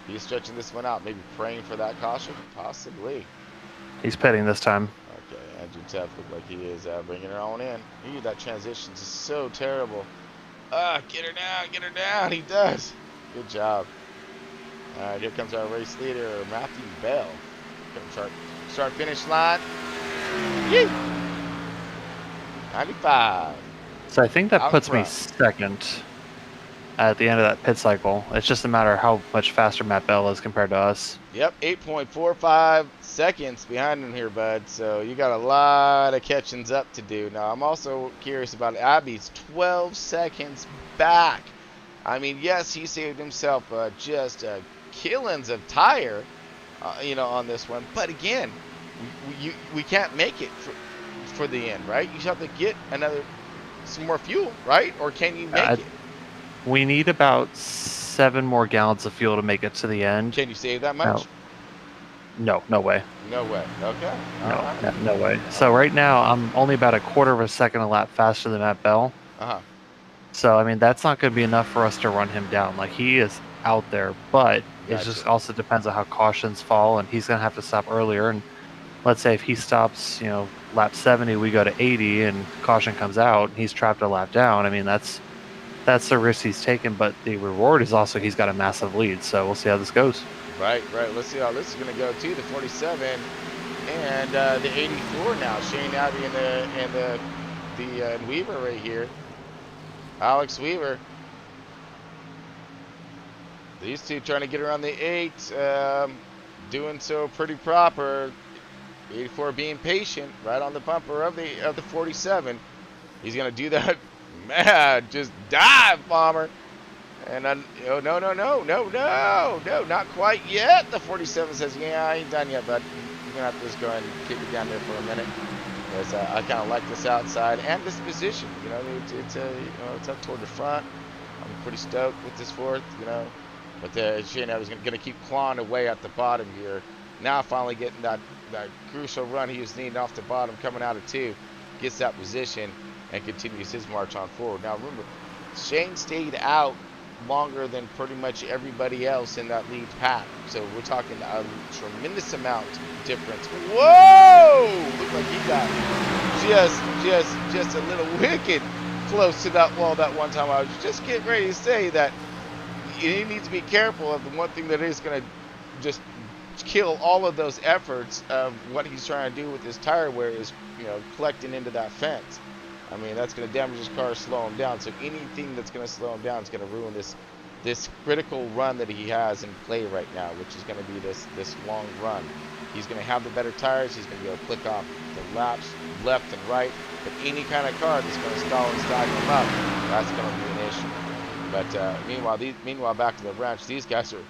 he's stretching this one out, maybe praying for that caution, possibly. He's pitting this time. Okay, Andrew Teft looked like he is bringing her on in. That transition is so terrible. Get her down. He does. Good job. All right, here comes our race leader, Matthew Bell. Start finish line. Yee! 95. So I think that Out puts me front. second at the end of that pit cycle. It's just a matter of how much faster Matt Bell is compared to us. Yep, 8.45 seconds behind him here, bud. So you got a lot of catchings up to do. Now, I'm also curious about Abby's 12 seconds back. I mean, yes, he saved himself just killings of tire, on this one. But again, we can't make it for the end, right? You have to get some more fuel, right? Or can you make it? We need about 7 more gallons of fuel to make it to the end. Can you save that much? No way. No way. Okay. No way. So right now, I'm only about a quarter of a second a lap faster than Matt Bell. Uh-huh. So, I mean, that's not going to be enough for us to run him down. Like, he is out there, but it just also depends on how cautions fall, and he's going to have to stop earlier. And let's say if he stops, lap 70, we go to 80, and caution comes out, and he's trapped a lap down. I mean, that's the risk he's taken, but the reward is also he's got a massive lead. So we'll see how this goes. Right. Let's see how this is going to go too. The 47 and the 84 now. Shane Abbey and the Weaver right here. Alex Weaver. These two trying to get around the 8, doing so pretty proper. 84 being patient, right on the bumper of the 47. He's going to do that. Man, just dive bomber. And then, no, not quite yet. The 47 says, yeah, I ain't done yet, but you're going to have to just go ahead and kick it down there for a minute. Because I kind of like this outside and this position. It's up toward the front. I'm pretty stoked with this fourth, But Shane was going to keep clawing away at the bottom here. Now finally getting that crucial run he was needing off the bottom, coming out of 2. Gets that position and continues his march on forward. Now remember, Shane stayed out longer than pretty much everybody else in that lead pack. So we're talking a tremendous amount difference. Whoa! Looked like he got just a little wicked close to that wall that one time. I was just getting ready to say that he needs to be careful of the one thing that is going to just kill all of those efforts of what he's trying to do with his tire wear is, collecting into that fence. I mean, that's going to damage his car, slow him down. So anything that's going to slow him down is going to ruin this critical run that he has in play right now, which is going to be this long run. He's going to have the better tires. He's going to be able to click off the laps left and right. But any kind of car that's going to stall and stag him up, that's going to be an issue. But meanwhile, back to the ranch, these guys are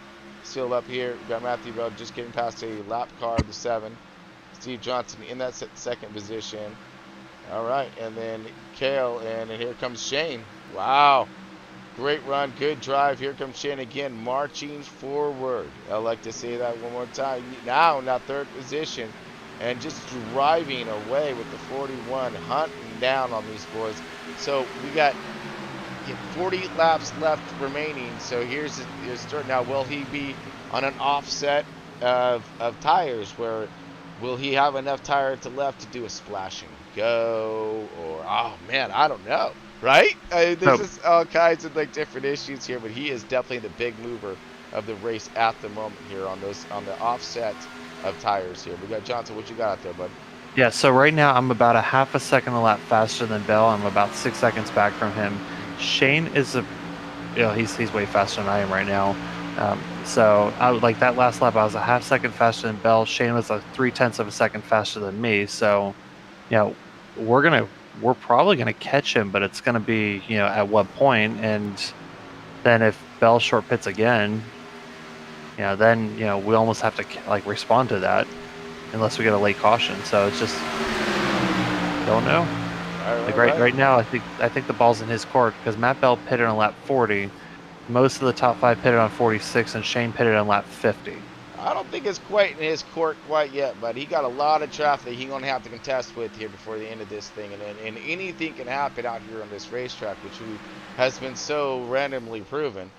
still up here. We've got Matthew Bell just getting past a lap car of the 7. Steve Johnson in that second position. All right, and then Kale, and here comes Shane. Wow, great run, good drive. Here comes Shane again, marching forward. I like to say that one more time. Now third position, and just driving away with the 41, hunting down on these boys. So we got 40 laps left remaining. So here's start. Now, will he be on an offset of tires? Where will he have enough tire to left to do a splash and go? Or I don't know. Right? There's just all kinds of different issues here, but he is definitely the big mover of the race at the moment here on the offset of tires here. We got Johnson. What you got out there, bud? Yeah. So right now I'm about a half a second a lap faster than Bell. I'm about 6 seconds back from him. Shane is he's way faster than I am right now. So that last lap, I was a half second faster than Bell. Shane was 0.3 of a second faster than me. So, we're probably gonna catch him, but it's gonna be at what point? And then if Bell short pits again, then we almost have to respond to that, unless we get a late caution. So it's just don't know. All right, right now, I think the ball's in his court because Matt Bell pitted on lap 40. most of the top 5 pitted on 46, and Shane pitted on lap 50. I don't think it's quite in his court quite yet, but he got a lot of traffic he's going to have to contest with here before the end of this thing. And anything can happen out here on this racetrack, which has been so randomly proven,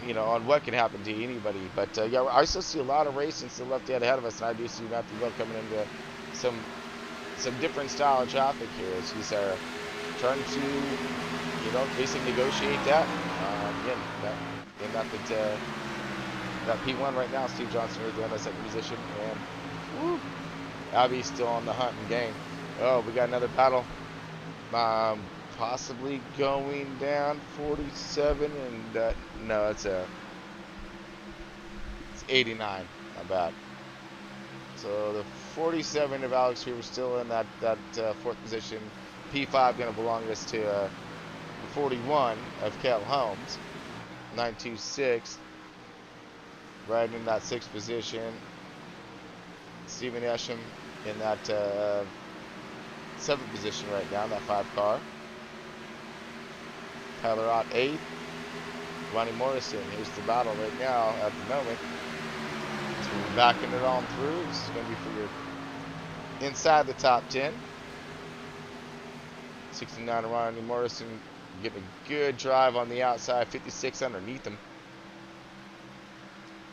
you know, on what can happen to anybody. But, yeah, I still see a lot of racing still left ahead of us, and I do see Matthew Bell coming into some different style of traffic here as he's trying to, you know, basically negotiate that. Again, that P1 right now, Steve Johnson is in the second position, and woo, Abby's still on the hunt and game. Oh, we got another battle. Possibly going down 47, and no, it's 89. Not bad. So the 47 of Alex Weaver still in that fourth position. P5 going to belong this to the 41 of Cal Holmes. 926. Right in that sixth position. Stephen Esham in that seventh position right now, that 5 car. Tyler Ott 8th. Ronnie Morrison, here's the battle right now at the moment. So we're backing it on through. This is going to be for your inside the top 10. 69 Ronnie Morrison getting a good drive on the outside. 56 underneath him.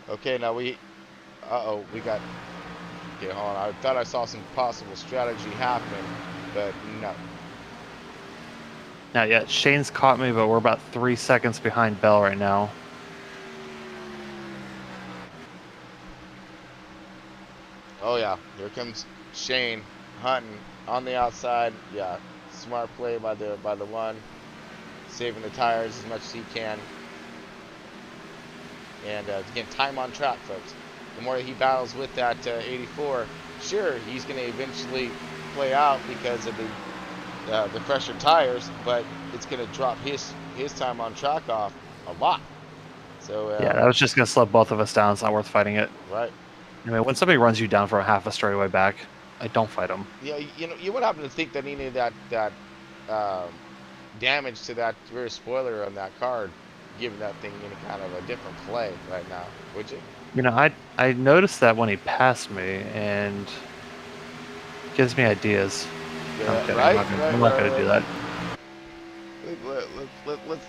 Okay, now we got, okay, hold on. I thought I saw some possible strategy happening, but no. Not yet. Shane's caught me, but we're about 3 seconds behind Bell right now. Oh yeah, here comes Shane hunting on the outside. Yeah, smart play by the one, saving the tires as much as he can. And again, time on track, folks. The more he battles with that 84, sure, he's going to eventually play out because of the fresher tires, but it's going to drop his time on track off a lot. So yeah, that was just going to slow both of us down. It's not worth fighting it. Right. I mean, when somebody runs you down for a half a straightaway back, I don't fight them. Yeah, you know, you would happen to think that any of that damage to that rear spoiler on that car giving that thing any kind of a different play right now, would you? You know, I noticed that when he passed me, and gives me ideas. Yeah, I'm kidding. right, I'm not going to do that.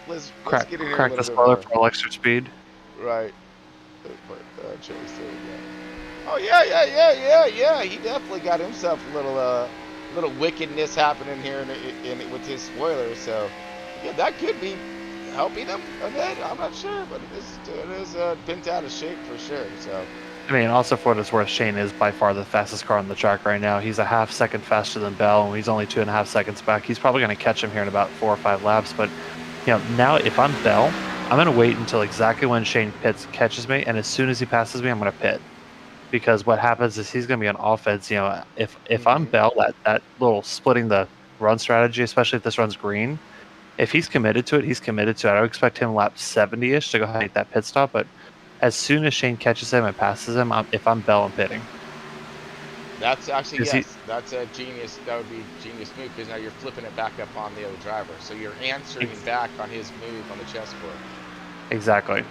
Let's Crack, get in here crack a the little bit spoiler more. for extra speed. Right. Chase, there we go. Oh yeah. He definitely got himself a little wickedness happening here in with his spoiler. So yeah, that could be helping him a bit. I'm not sure, but it is bent out of shape for sure. So. I mean, also for what it's worth, Shane is by far the fastest car on the track right now. He's a half second faster than Bell, and he's only 2.5 seconds back. He's probably going to catch him here in about 4 or 5 laps. But you know, now if I'm Bell, I'm going to wait until exactly when Shane catches me, and as soon as he passes me, I'm going to pit. Because what happens is he's going to be on offense. You know, if I'm Bell, that little splitting the run strategy, especially if this run's green, if he's committed to it, he's committed to it. I would expect him lap 70-ish to go ahead and make that pit stop, but as soon as Shane catches him and passes him, if I'm Bell, I'm pitting. That's actually, yes, that's a genius. That would be a genius move because now you're flipping it back up on the other driver. So you're answering back on his move on the chessboard. Exactly.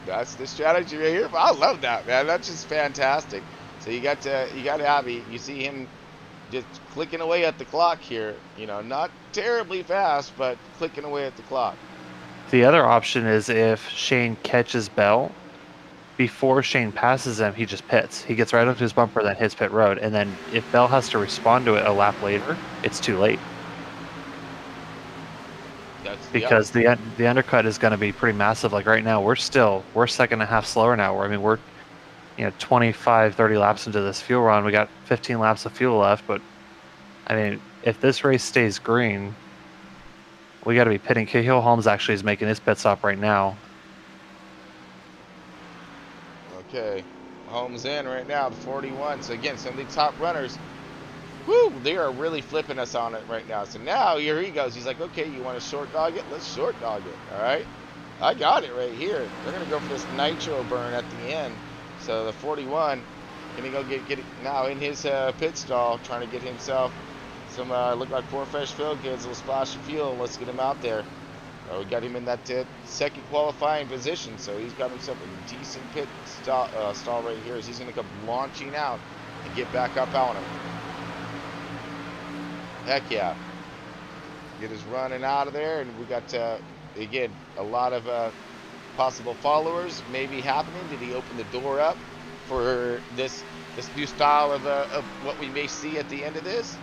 That's the strategy right here. I love that, man. That's just fantastic. So you got Abby. You see him just clicking away at the clock here. You know, not terribly fast, but clicking away at the clock. The other option is if Shane catches Bell, before Shane passes him, he just pits. He gets right up to his bumper, then hits pit road. And then if Bell has to respond to it a lap later, it's too late. Because the undercut is going to be pretty massive. Like right now, we're second and a half slower now. We're 25, 30 laps into this fuel run. We got 15 laps of fuel left. But I mean, if this race stays green, we got to be pitting. Cahill Holmes actually is making his pit stop right now. Okay, Holmes in right now, the 41. So again, some of the top runners, whoo, they are really flipping us on it right now. So now here he goes. He's like, okay, you want to short dog it? Let's short dog it. All right, I got it right here. They're gonna go for this nitro burn at the end. So the 41, gonna go get now in his pit stall, trying to get himself some look like 4 fresh fuel goods, a little splash of fuel. Let's get him out there. We got him in that second qualifying position, so he's got himself a decent pit stall right here as he's going to come launching out and get back up on him. Heck yeah. Get his running out of there, and we got, again, a lot of possible followers maybe happening. Did he open the door up for this new style of what we may see at the end of this?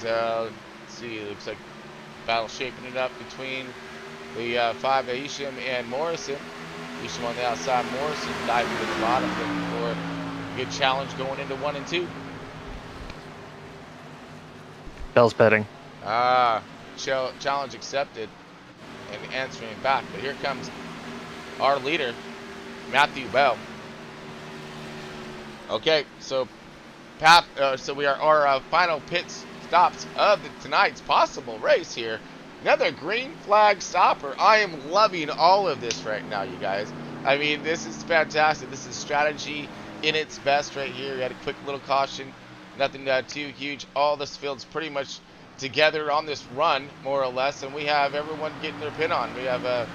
Let's see, it looks like battle shaping it up between the 5 Isham and Morrison. Isham on the outside, Morrison diving to the bottom, looking for a good challenge going into 1 and 2. Bell's betting. Challenge accepted and answering back. But here comes our leader, Matthew Bell. Okay, so we are our final pit stops of tonight's possible race here. Another green flag stopper. I am loving all of this right now, you guys. I mean, this is fantastic. This is strategy in its best right here. We had a quick little caution. Nothing too huge. All this field's pretty much together on this run, more or less, and we have everyone getting their pin on. We have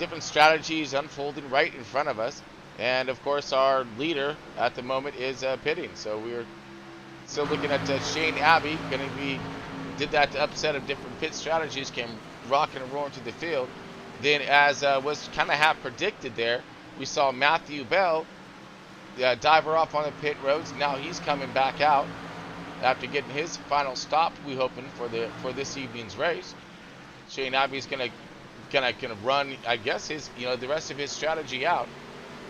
different strategies unfolding right in front of us. And, of course, our leader at the moment is pitting. So we're still looking at Shane Abbey. Did that upset of different pit strategies, came rocking and rolling to the field. Then, as was kind of half predicted there, we saw Matthew Bell diver off on the pit roads. Now he's coming back out after getting his final stop, we hoping, for this evening's race. Shane Abbey's gonna run, I guess, the rest of his strategy out,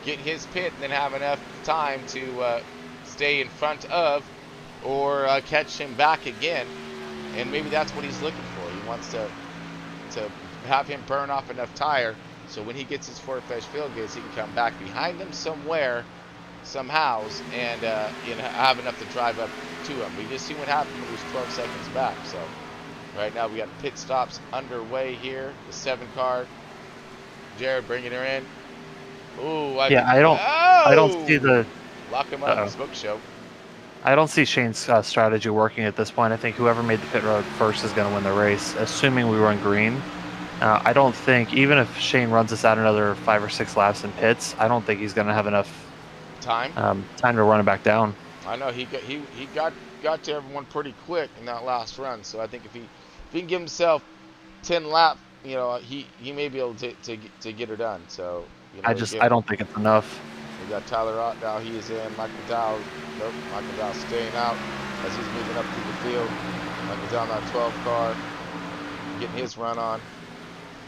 get his pit, and then have enough time to stay in front of or catch him back again. And maybe that's what he's looking for. He wants to have him burn off enough tire so when he gets his four-fresh field gates, he can come back behind them somewhere, somehows, and have enough to drive up to him. We just see what happened when he was 12 seconds back. So right now we got pit stops underway here. The 7 car, Jared bringing her in. Ooh, I don't see the lock him up. Smoke show. I don't see Shane's strategy working at this point. I think whoever made the pit road first is going to win the race, assuming we run green. I don't think, even if Shane runs us out another 5 or 6 laps in pits, I don't think he's going to have enough time to run it back down. I know he got to everyone pretty quick in that last run. So I think if he can give himself 10 laps, he may be able to get her done. So I don't think it's enough. We got Tyler Ott now. He is in. Michael Dow. Nope. Michael Dow staying out as he's moving up through the field. Michael Dow on that 12 car, getting his run on.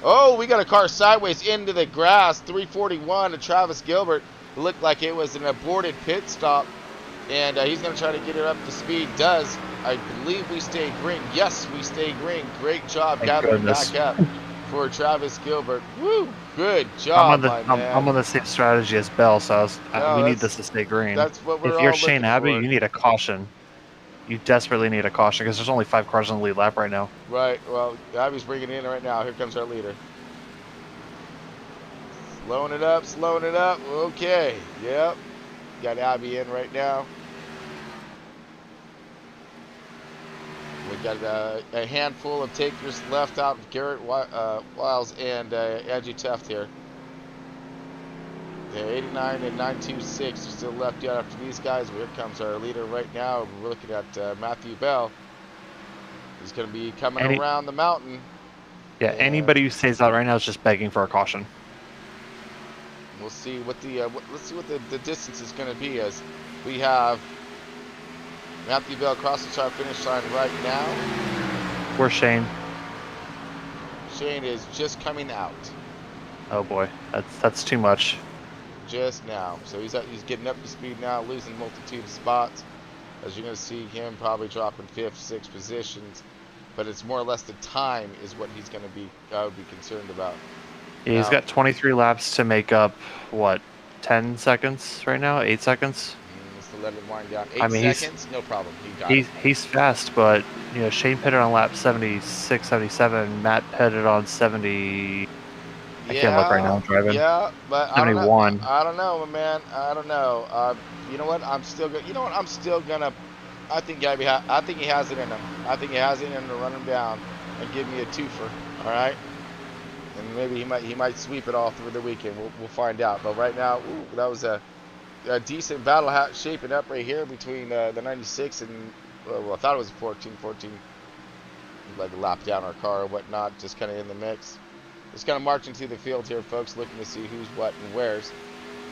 Oh, we got a car sideways into the grass. 341 to Travis Gilbert. It looked like it was an aborted pit stop, and he's going to try to get her up to speed. I believe we stay green. Yes, we stay green. Great job gathering back up for Travis Gilbert. Woo! Good job, I'm on the same strategy as Bell, so we need this to stay green. That's what we're If you're Shane Abbey, you need a caution. You desperately need a caution because there's only 5 cars on the lead lap right now. Right. Well, Abbey's bringing it in right now. Here comes our leader. Slowing it up. Okay. Yep. Got Abbey in right now. We got a handful of takers left out. Garrett Wiles and Angie Tuft here. The 89 and 926 are still left out after these guys. Here comes our leader right now. We're looking at Matthew Bell. He's going to be coming around the mountain. Yeah, anybody who stays out right now is just begging for a caution. We'll see what let's see what the distance is going to be as we have Matthew Bell crossing our finish line right now. Where's Shane? Shane is just coming out. Oh boy, that's too much. Just now. So he's getting up to speed now, losing a multitude of spots. As you're going to see him probably dropping 5th, 6th positions. But it's more or less the time is what he's going to be, I would be concerned about. Yeah, he's got 23 laps to make up, 10 seconds right now? 8 seconds? Let's let it wind down. 8 seconds? No problem. He's fast, but Shane pitted on lap 76, 77. Matt pitted on 70. I can't look right now. I'm driving. Yeah, but I don't know. 71. I don't know, man. I don't know. You know what? I'm still gonna. You know what? I'm still gonna. I think I think he has it in him. I think he has it in him to run him down and give me a twofer. All right. And maybe he might sweep it all through the weekend. We'll find out. But right now, ooh, that was a decent battle shaping up right here between the 96 and well, I thought it was 14, like a lap down our car or whatnot, just kind of in the mix. Just kind of marching through the field here, folks, looking to see who's what and where's,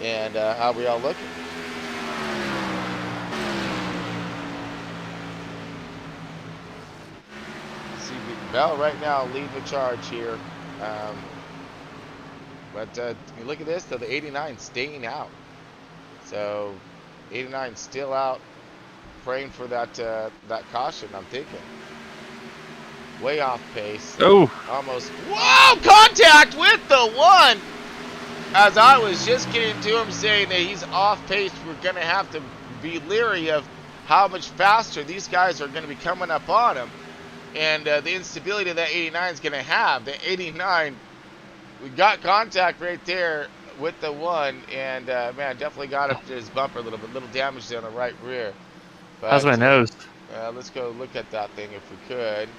and how we all looking. See Bell right now leading the charge here. But you look at this, though, the 89 staying out. So 89 still out, praying for that that caution, I'm thinking. Way off pace. Oh! Almost. Whoa! Contact with the one! As I was just getting to him saying that he's off pace, we're going to have to be leery of how much faster these guys are going to be coming up on him. And the instability that 89 is going to have. The 89, we got contact right there with the one, and man, definitely got up to his bumper a little bit. Little damage there on the right rear. But, how's my nose? Let's go look at that thing if we could,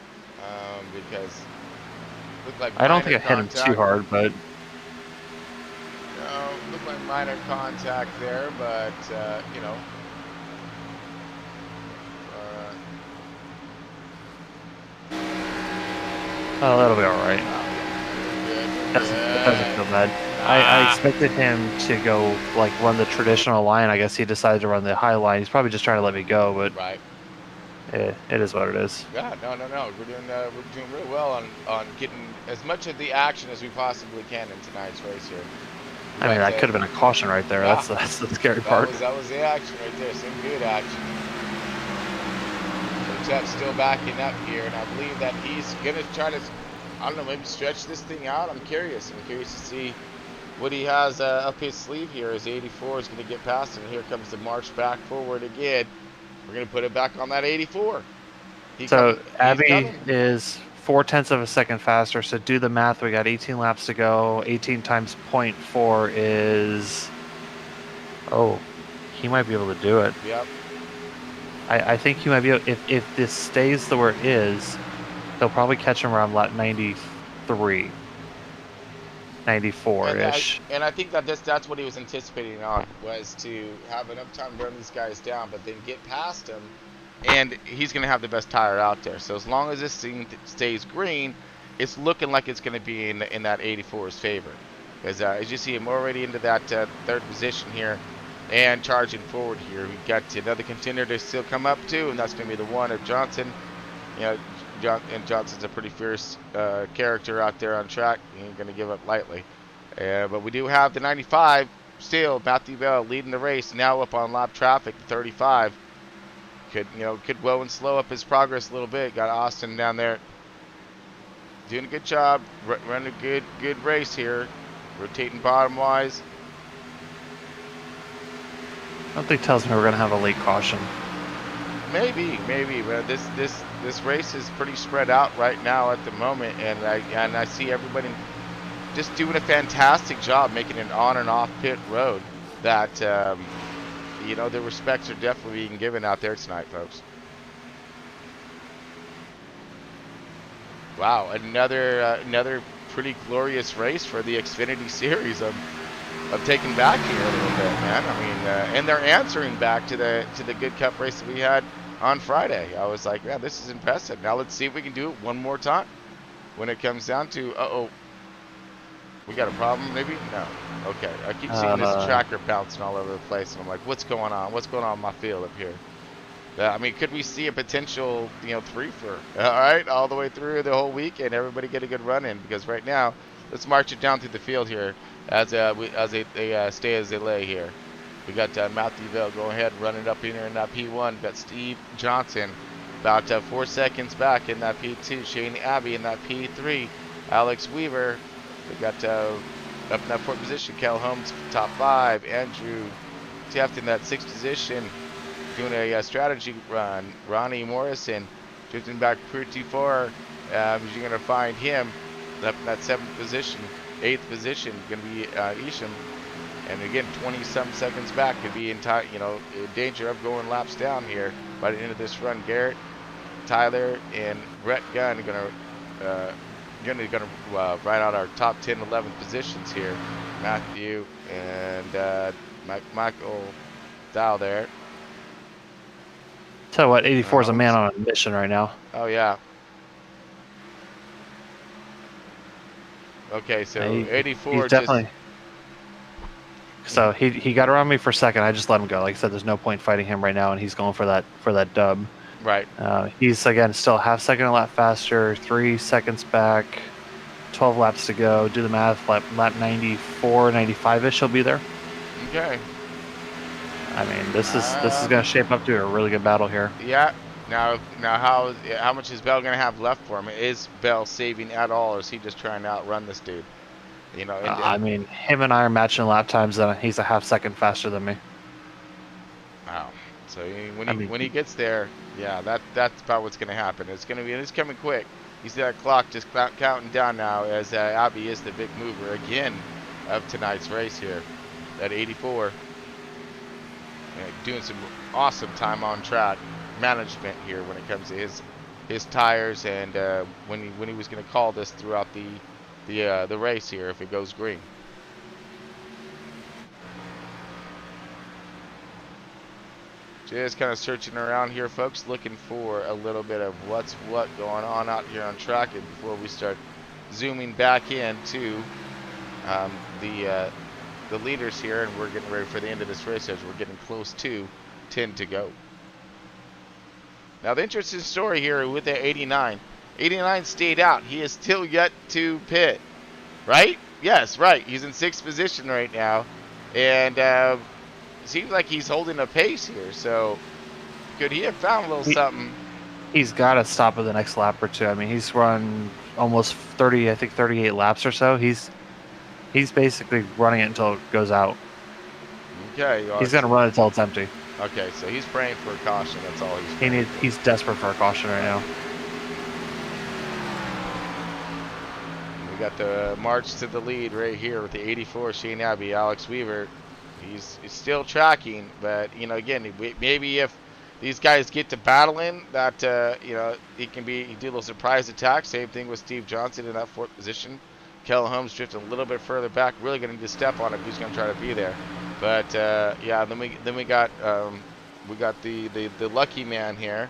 because it looked like I don't think I minor hit him contact. too hard, but No, looked like minor contact there, but you know. oh, that'll be all right. Doesn't feel bad. I expected him to go like run the traditional line. I guess he decided to run the high line. He's probably just trying to let me go, but Right. it is what it is. Yeah, no. We're doing really well on getting as much of the action as we possibly can in tonight's race here. I mean, that could have been a caution right there. Yeah. That's the scary part. That was the action right there. Some good action. So Jeff's still backing up here, and I believe that he's gonna try to, I don't know, maybe stretch this thing out. I'm curious to see what he has up his sleeve here. As 84 is going to get past him. And here comes the march back forward again. We're going to put it back on that 84. So Abby is 0.4 of a second faster. So do the math. We got 18 laps to go. 18 times 0.4 is... Oh, he might be able to do it. Yep. I think he might be able... If this stays the where it is, they'll probably catch him around lap 93. 94-ish. And I think that that's what he was anticipating on, was to have enough time to run these guys down, but then get past him, and he's going to have the best tire out there. So as long as this thing stays green, it's looking like it's going to be in that 84's favor. Because as you see him already into that third position here, and charging forward here, we've got another contender to still come up to, and that's going to be the one of Johnson. You know, Johnson's a pretty fierce character out there on track. He ain't going to give up lightly. But we do have the 95 still. Matthew Bell leading the race, now up on lap traffic, the 35. Could go and slow up his progress a little bit. Got Austin down there doing a good job, running a good race here, rotating bottom wise. Something tells me we're going to have a late caution. Maybe, but this race is pretty spread out right now at the moment, and I see everybody just doing a fantastic job making an on and off pit road. That the respects are definitely being given out there tonight, folks. Wow, another pretty glorious race for the Xfinity Series. I'm taken back here a little bit, man. I mean, and they're answering back to the good Cup race that we had on Friday. I was like, yeah, this is impressive. Now let's see if we can do it one more time. When it comes down to, we got a problem maybe? No. Okay. I keep seeing this tracker bouncing all over the place, and I'm like, what's going on? What's going on in my field up here? I mean, could we see a potential, three-fer? All right, all the way through the whole week, and everybody get a good run in? Because right now, let's march it down through the field here as they stay as they lay here. We got Matthew Bell going ahead, running up in here in that P1. We've got Steve Johnson about 4 seconds back in that P2. Shane Abbey in that P3. Alex Weaver. We got up in that 4th position. Kel Holmes top 5. Andrew Taft in that 6th position, doing a strategy run. Ronnie Morrison drifting back pretty far. You're going to find him up in that 7th position. 8th position going to be Isham. And again, 20-some seconds back, could be in danger of going laps down here by the end of this run. Garrett, Tyler, and Brett Gunn are going to ride out our top 10, 11 positions here. Matthew and Michael Dow there. Tell you what, 84 is a man on a mission right now. Oh yeah. Okay, so 84 he's definitely. So he got around me for a second. I just let him go. Like I said, there's no point fighting him right now, and he's going for that dub. Right. He's again still half second a lap faster, 3 seconds back, 12 laps to go. Do the math. Lap 94, 95ish. He'll be there. Okay. I mean, this is going to shape up to a really good battle here. Yeah. Now how much is Bell going to have left for him? Is Bell saving at all, or is he just trying to outrun this dude? You know. I mean, him and I are matching lap times, and he's a half second faster than me. Wow. So when he gets there, yeah, that's about what's going to happen. It's coming quick. You see that clock just counting down now as Abby is the big mover again of tonight's race here at 84. Doing some awesome time on track management here when it comes to his tires and when he was going to call this throughout the race here if it goes green. Just kind of searching around here, folks, looking for a little bit of what's going on out here on track, and before we start zooming back into the leaders here, and we're getting ready for the end of this race as we're getting close to 10 to go. Now the interesting story here with the 89. 89 stayed out. He is still yet to pit, right? Yes, right. He's in 6th position right now, and seems like he's holding a pace here. So could he have found a little something? He's got to stop at the next lap or two. I mean, he's run almost 30, I think 38 laps or so. He's basically running it until it goes out. Okay. He's going to run it until it's empty. Okay, so he's praying for a caution. That's all he's desperate for a caution right now. We got the march to the lead right here with the 84 Shane Abbey, Alex Weaver. He's still tracking, but again, maybe if these guys get to battling, that he do a little surprise attack. Same thing with Steve Johnson in that 4th position. Kel Holmes drifting a little bit further back, really going to need to step on him. He's going to try to be there, but yeah. Then we got the lucky man here.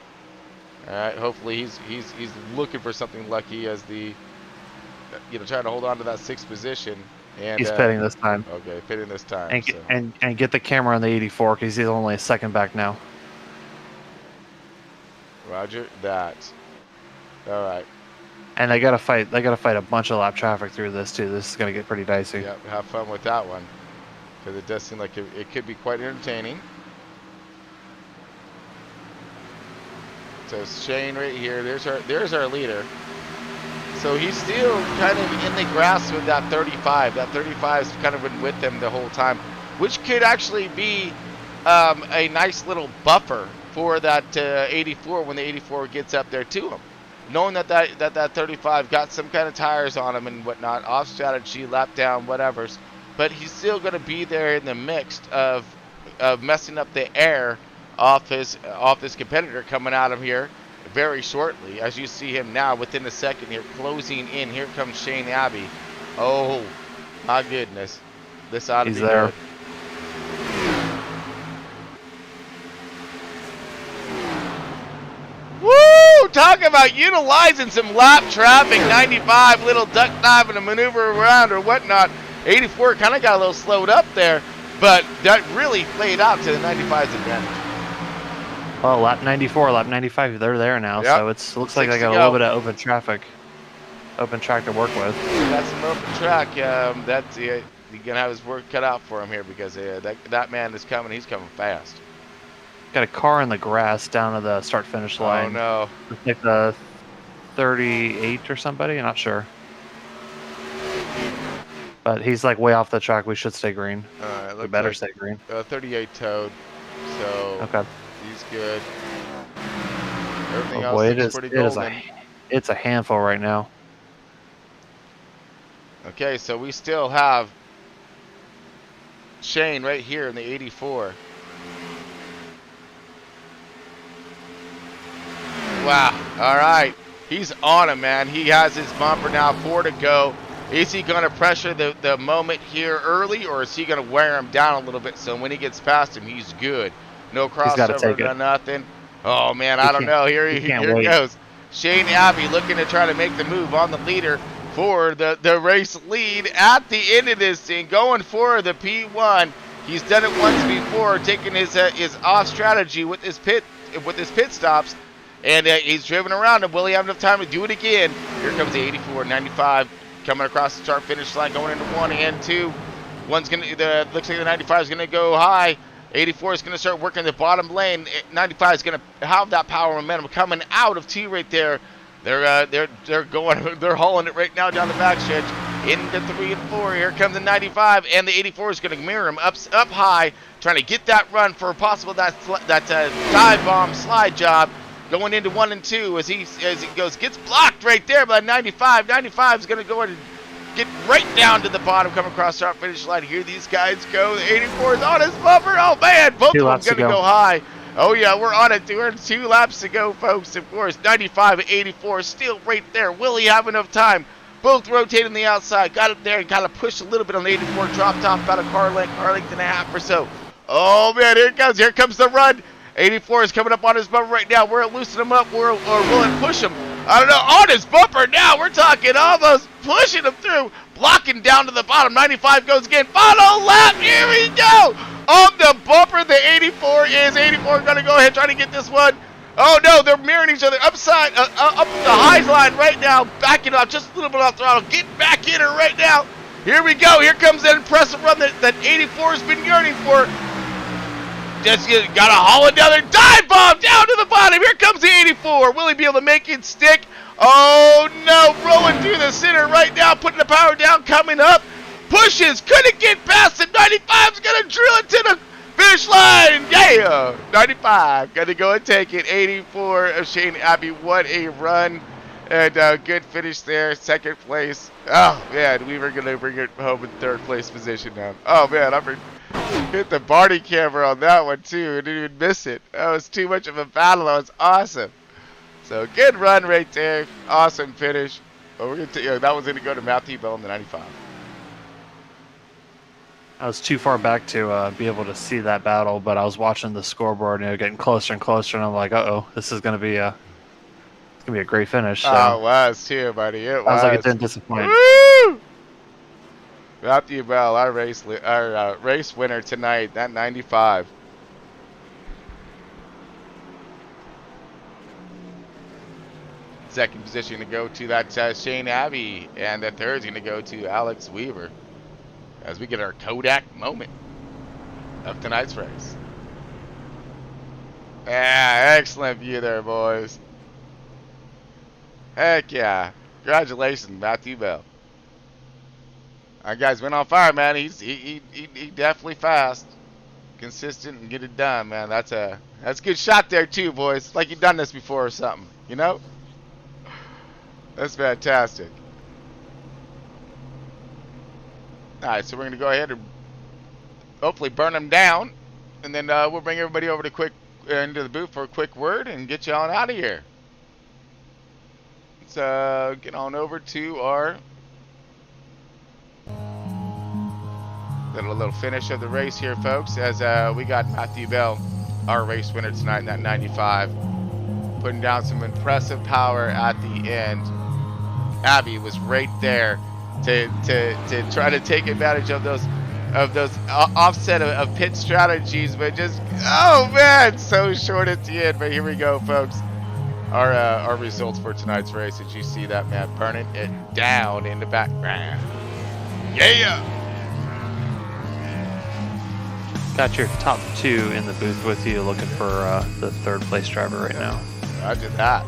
All right, hopefully he's looking for something lucky as the trying to hold on to that 6th position. And, he's pitting this time. Okay, pitting this time. And get the camera on the 84 because he's only a second back now. Roger that. All right. And they gotta fight. They gotta fight a bunch of lap traffic through this too. This is gonna get pretty dicey. Yeah, have fun with that one, because it does seem like it could be quite entertaining. So Shane right here. There's our leader. So he's still kind of in the grasp with that 35. That 35's kind of been with him the whole time, which could actually be a nice little buffer for that 84 when the 84 gets up there to him. Knowing that 35 got some kind of tires on him and whatnot, off strategy, lap down, whatever's, but he's still going to be there in the mix of messing up the air off his competitor coming out of here very shortly, as you see him now within a second here closing in. Here comes Shane Abbey. Oh my goodness, this ought to be there. Good. Woo! Talk about utilizing some lap traffic. 95, little duck dive and a maneuver around or whatnot. 84 kind of got a little slowed up there, but that really played out to the 95's advantage. Well, lap 94, lap 95, they're there now, yep. So it looks like they got a little bit of open track to work with. That's some open track. That's he's gonna have his work cut out for him here, because that man is coming. He's coming fast. Got a car in the grass down to the start-finish line. Oh no! Looks like the 38 or somebody. I'm not sure, but he's like way off the track. We should stay green. We better stay green. 38 towed. So okay. He's good. Everything boy, else looks pretty golden. It's a handful right now. Okay, so we still have Shane right here in the 84. Wow. All right. He's on him, man. He has his bumper now, 4 to go. Is he going to pressure the moment here early, or is he going to wear him down a little bit so when he gets past him, he's good? No crossover, no nothing. Oh, man, I don't know. Here he goes. Shane Abbey looking to try to make the move on the leader for the race lead at the end of this thing, going for the P1. He's done it once before, taking his off strategy with his pit stops, and he's driven around him. Will he have enough time to do it again? Here comes the 84, 95 coming across the start finish line, going into 1 and 2. Looks like the 95 is gonna go high. 84 is gonna start working the bottom lane. 95 is gonna have that power momentum coming out of 2 right there. They're hauling it right now down the back stretch into 3 and 4. Here comes the 95, and the 84 is going to mirror him up high, trying to get that run for possible that dive bomb slide job going into 1 and 2 as he gets blocked right there by 95. 95 is going to go and get right down to the bottom, come across start finish line. Here these guys go. The 84 is on his bumper. Oh man, both of them going to go high. Oh yeah, we're on it. We're 2 laps to go, folks. Of course, 95 and 84 still right there. Will he have enough time? Both rotating the outside. Got up there and kind of pushed a little bit on the 84. Dropped off about a car length and a half or so. Oh man, here it comes. Here comes the run. 84 is coming up on his bumper right now. We're loosening him up. Or will it push him? I don't know. On his bumper now. We're talking almost pushing him through. Blocking down to the bottom. 95 goes again. Final lap. Here we go. On the bumper, the 84 going to go ahead trying to get this one. Oh no, they're mirroring each other upside, up the high line right now, backing off just a little bit off throttle, getting back in her right now. Here we go. Here comes that impressive run that 84 has been yearning for. Just got to haul another dive bomb down to the bottom. Here comes the 84. Will he be able to make it stick? Oh no, rolling through the center right now, putting the power down, coming up. Pushes, couldn't get past it. 95's going to drill it to the finish line. Yeah, 95 going to go and take it. 84 of Shane Abbey. What a run. And good finish there. 2nd place. Oh, man, we were going to bring it home in 3rd place position now. Oh, man, I hit the Barney camera on that one, too. I didn't even miss it. That was too much of a battle. That was awesome. So, good run right there. Awesome finish. But we're going to that was going to go to Matthew Bell in the 95. I was too far back to be able to see that battle, but I was watching the scoreboard and getting closer and closer, and I'm like, uh-oh, this is gonna be a great finish. So. Oh, it was too, buddy. It was. I was like, it didn't disappoint. Woo! Matthew Bell, our race winner tonight, that 95. Second position to go to that Shane Abbey, and the third is going to go to Alex Weaver. As we get our Kodak moment of tonight's race. Yeah, excellent view there, boys. Heck yeah. Congratulations, Matthew Bell. Our guy's been on fire, man. He definitely fast. Consistent and get it done, man. That's a good shot there too, boys. It's like you've done this before or something, you know? That's fantastic. Alright, so we're going to go ahead and hopefully burn them down. And then we'll bring everybody over to into the booth for a quick word and get you on out of here. Let's get on over to our little finish of the race here, folks. As we got Matthew Bell, our race winner tonight in that 95. Putting down some impressive power at the end. Abby was right there to try to take advantage of those offset of pit strategies, but just, oh man, so short at the end. But here we go, folks. Our results for tonight's race. Did you see that, man? Burning it down in the background. Yeah. Got your top 2 in the booth with you, looking for the 3rd place driver right now. Roger that.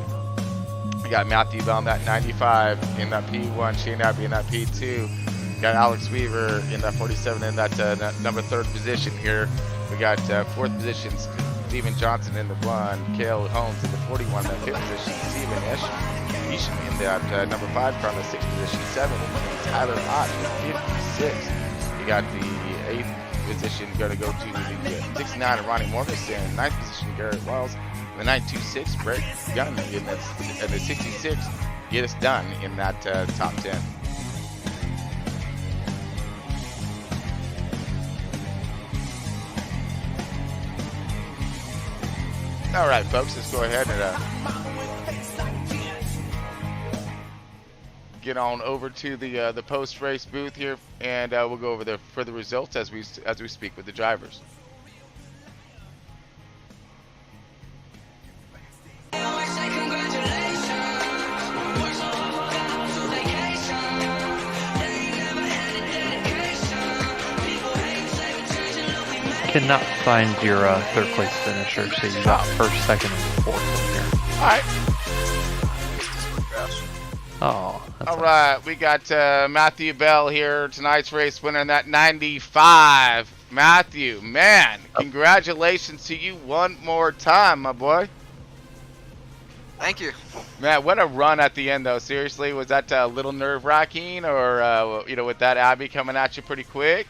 We got Matthew Bell in that 95 in that P1, Shane Abbey in that P2. Got Alex Weaver in that 47 in that number 3rd position here. We got 4th position Steven Johnson in the 1, Cale Holmes in the 41 in that 5th position, Stephen Ish in that number 5 car in the 6th position. 7, Tyler Ott, 56. You got the 8th position going to go to the 69 of Ronnie Morrison. 9th position, Garrett Wells. The 926, Brett Gunn in the 66. Get us done in that top 10. All right, folks, let's go ahead and get on over to the post-race booth here, and we'll go over the further results as we speak with the drivers. Cannot find your third place finisher, so you got first, second, and fourth in here. All right. Oh. All right, we got Matthew Bell here, tonight's race winner in that 95. Matthew, man, congratulations to you one more time, my boy. Thank you. Man, what a run at the end, though. Seriously, was that a little nerve-wracking, or with that Abby coming at you pretty quick?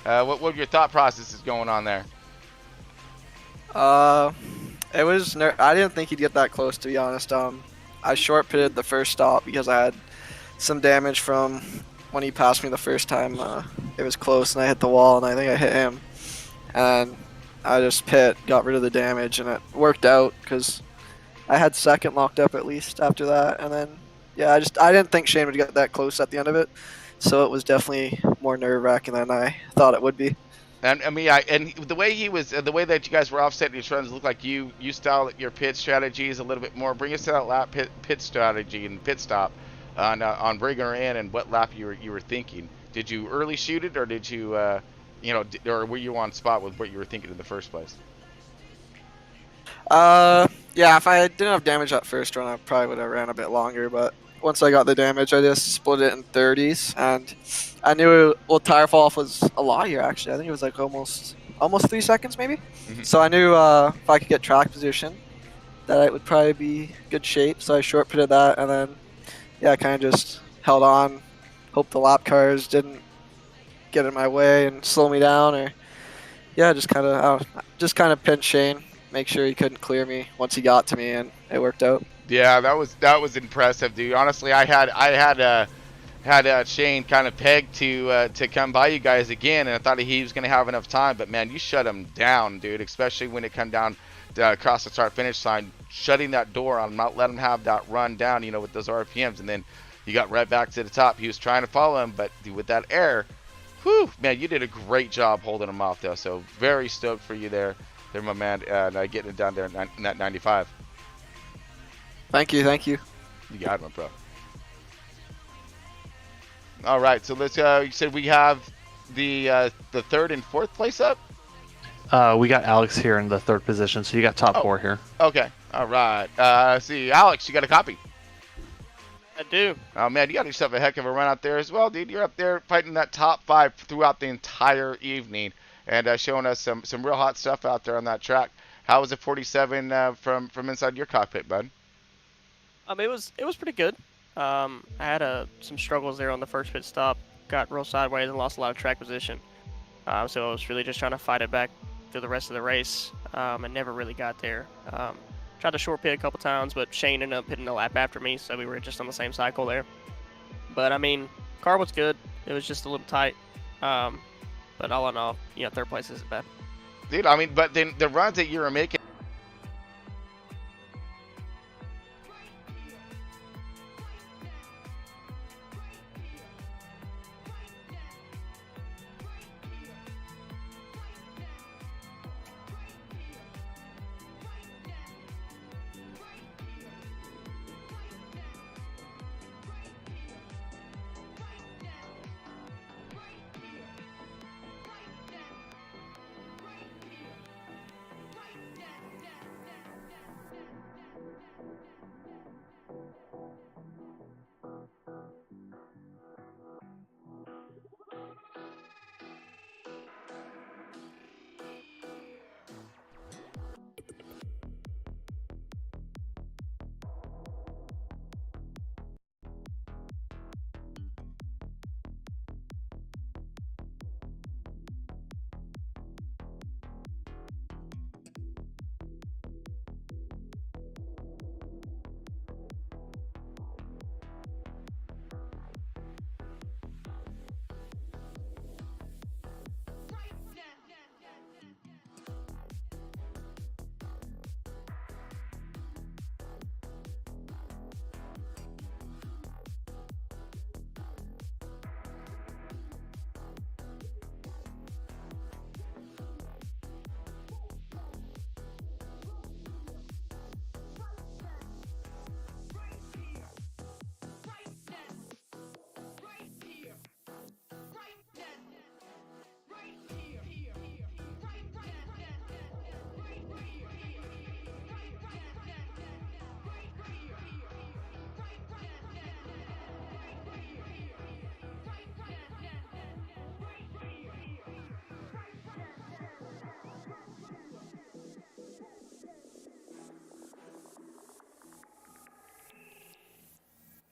What were your thought processes going on there? It was. I didn't think he'd get that close, to be honest. I short pitted the first stop because I had some damage from when he passed me the first time. It was close, and I hit the wall, and I think I hit him. And I just got rid of the damage, and it worked out because I had second locked up at least after that. And then, yeah, I didn't think Shane would get that close at the end of it. So it was definitely more nerve-wracking than I thought it would be. And I mean, and the way the way that you guys were offsetting your runs looked like you styled your pit strategies a little bit more. Bring us to that lap pit strategy and pit stop on bringing her in, and what lap you were thinking. Did you early shoot it, or did you or were you on spot with what you were thinking in the first place? Yeah, if I didn't have damage that first run, I probably would have ran a bit longer, but once I got the damage, I just split it in 30s, and I knew tire fall off was a lot here, actually. I think it was like almost 3 seconds, maybe. Mm-hmm. So I knew if I could get track position, that it would probably be good shape. So I short pitted that, and then I kind of just held on, hope the lap cars didn't get in my way and slow me down, or just kind of pinch Shane, make sure he couldn't clear me once he got to me, and it worked out. Yeah, that was impressive, dude. Honestly, I had Shane kind of pegged to come by you guys again, and I thought he was going to have enough time. But man, you shut him down, dude. Especially when it come down across the start-finish line, shutting that door on him, not letting him have that run down, with those RPMs, and then you got right back to the top. He was trying to follow him, but with that air, whew, man, you did a great job holding him off, though. So very stoked for you there, my man, getting it down there in that 95. Thank you. You got it, my bro. All right, so let's. You said we have the third and fourth place up. We got Alex here in the third position, so you got top 4 here. Okay, all right. See, Alex, you got a copy? I do. Oh man, you got yourself a heck of a run out there as well, dude. You're up there fighting that top 5 throughout the entire evening, and showing us some real hot stuff out there on that track. How was it 47 from inside your cockpit, bud? It was pretty good. I had some struggles there on the first pit stop. Got real sideways and lost a lot of track position. So I was really just trying to fight it back through the rest of the race, and never really got there. Tried to short pit a couple times, but Shane ended up hitting a lap after me, so we were just on the same cycle there. But I mean, car was good. It was just a little tight. But all in all, third place isn't bad. Dude, I mean, but then the runs that you were making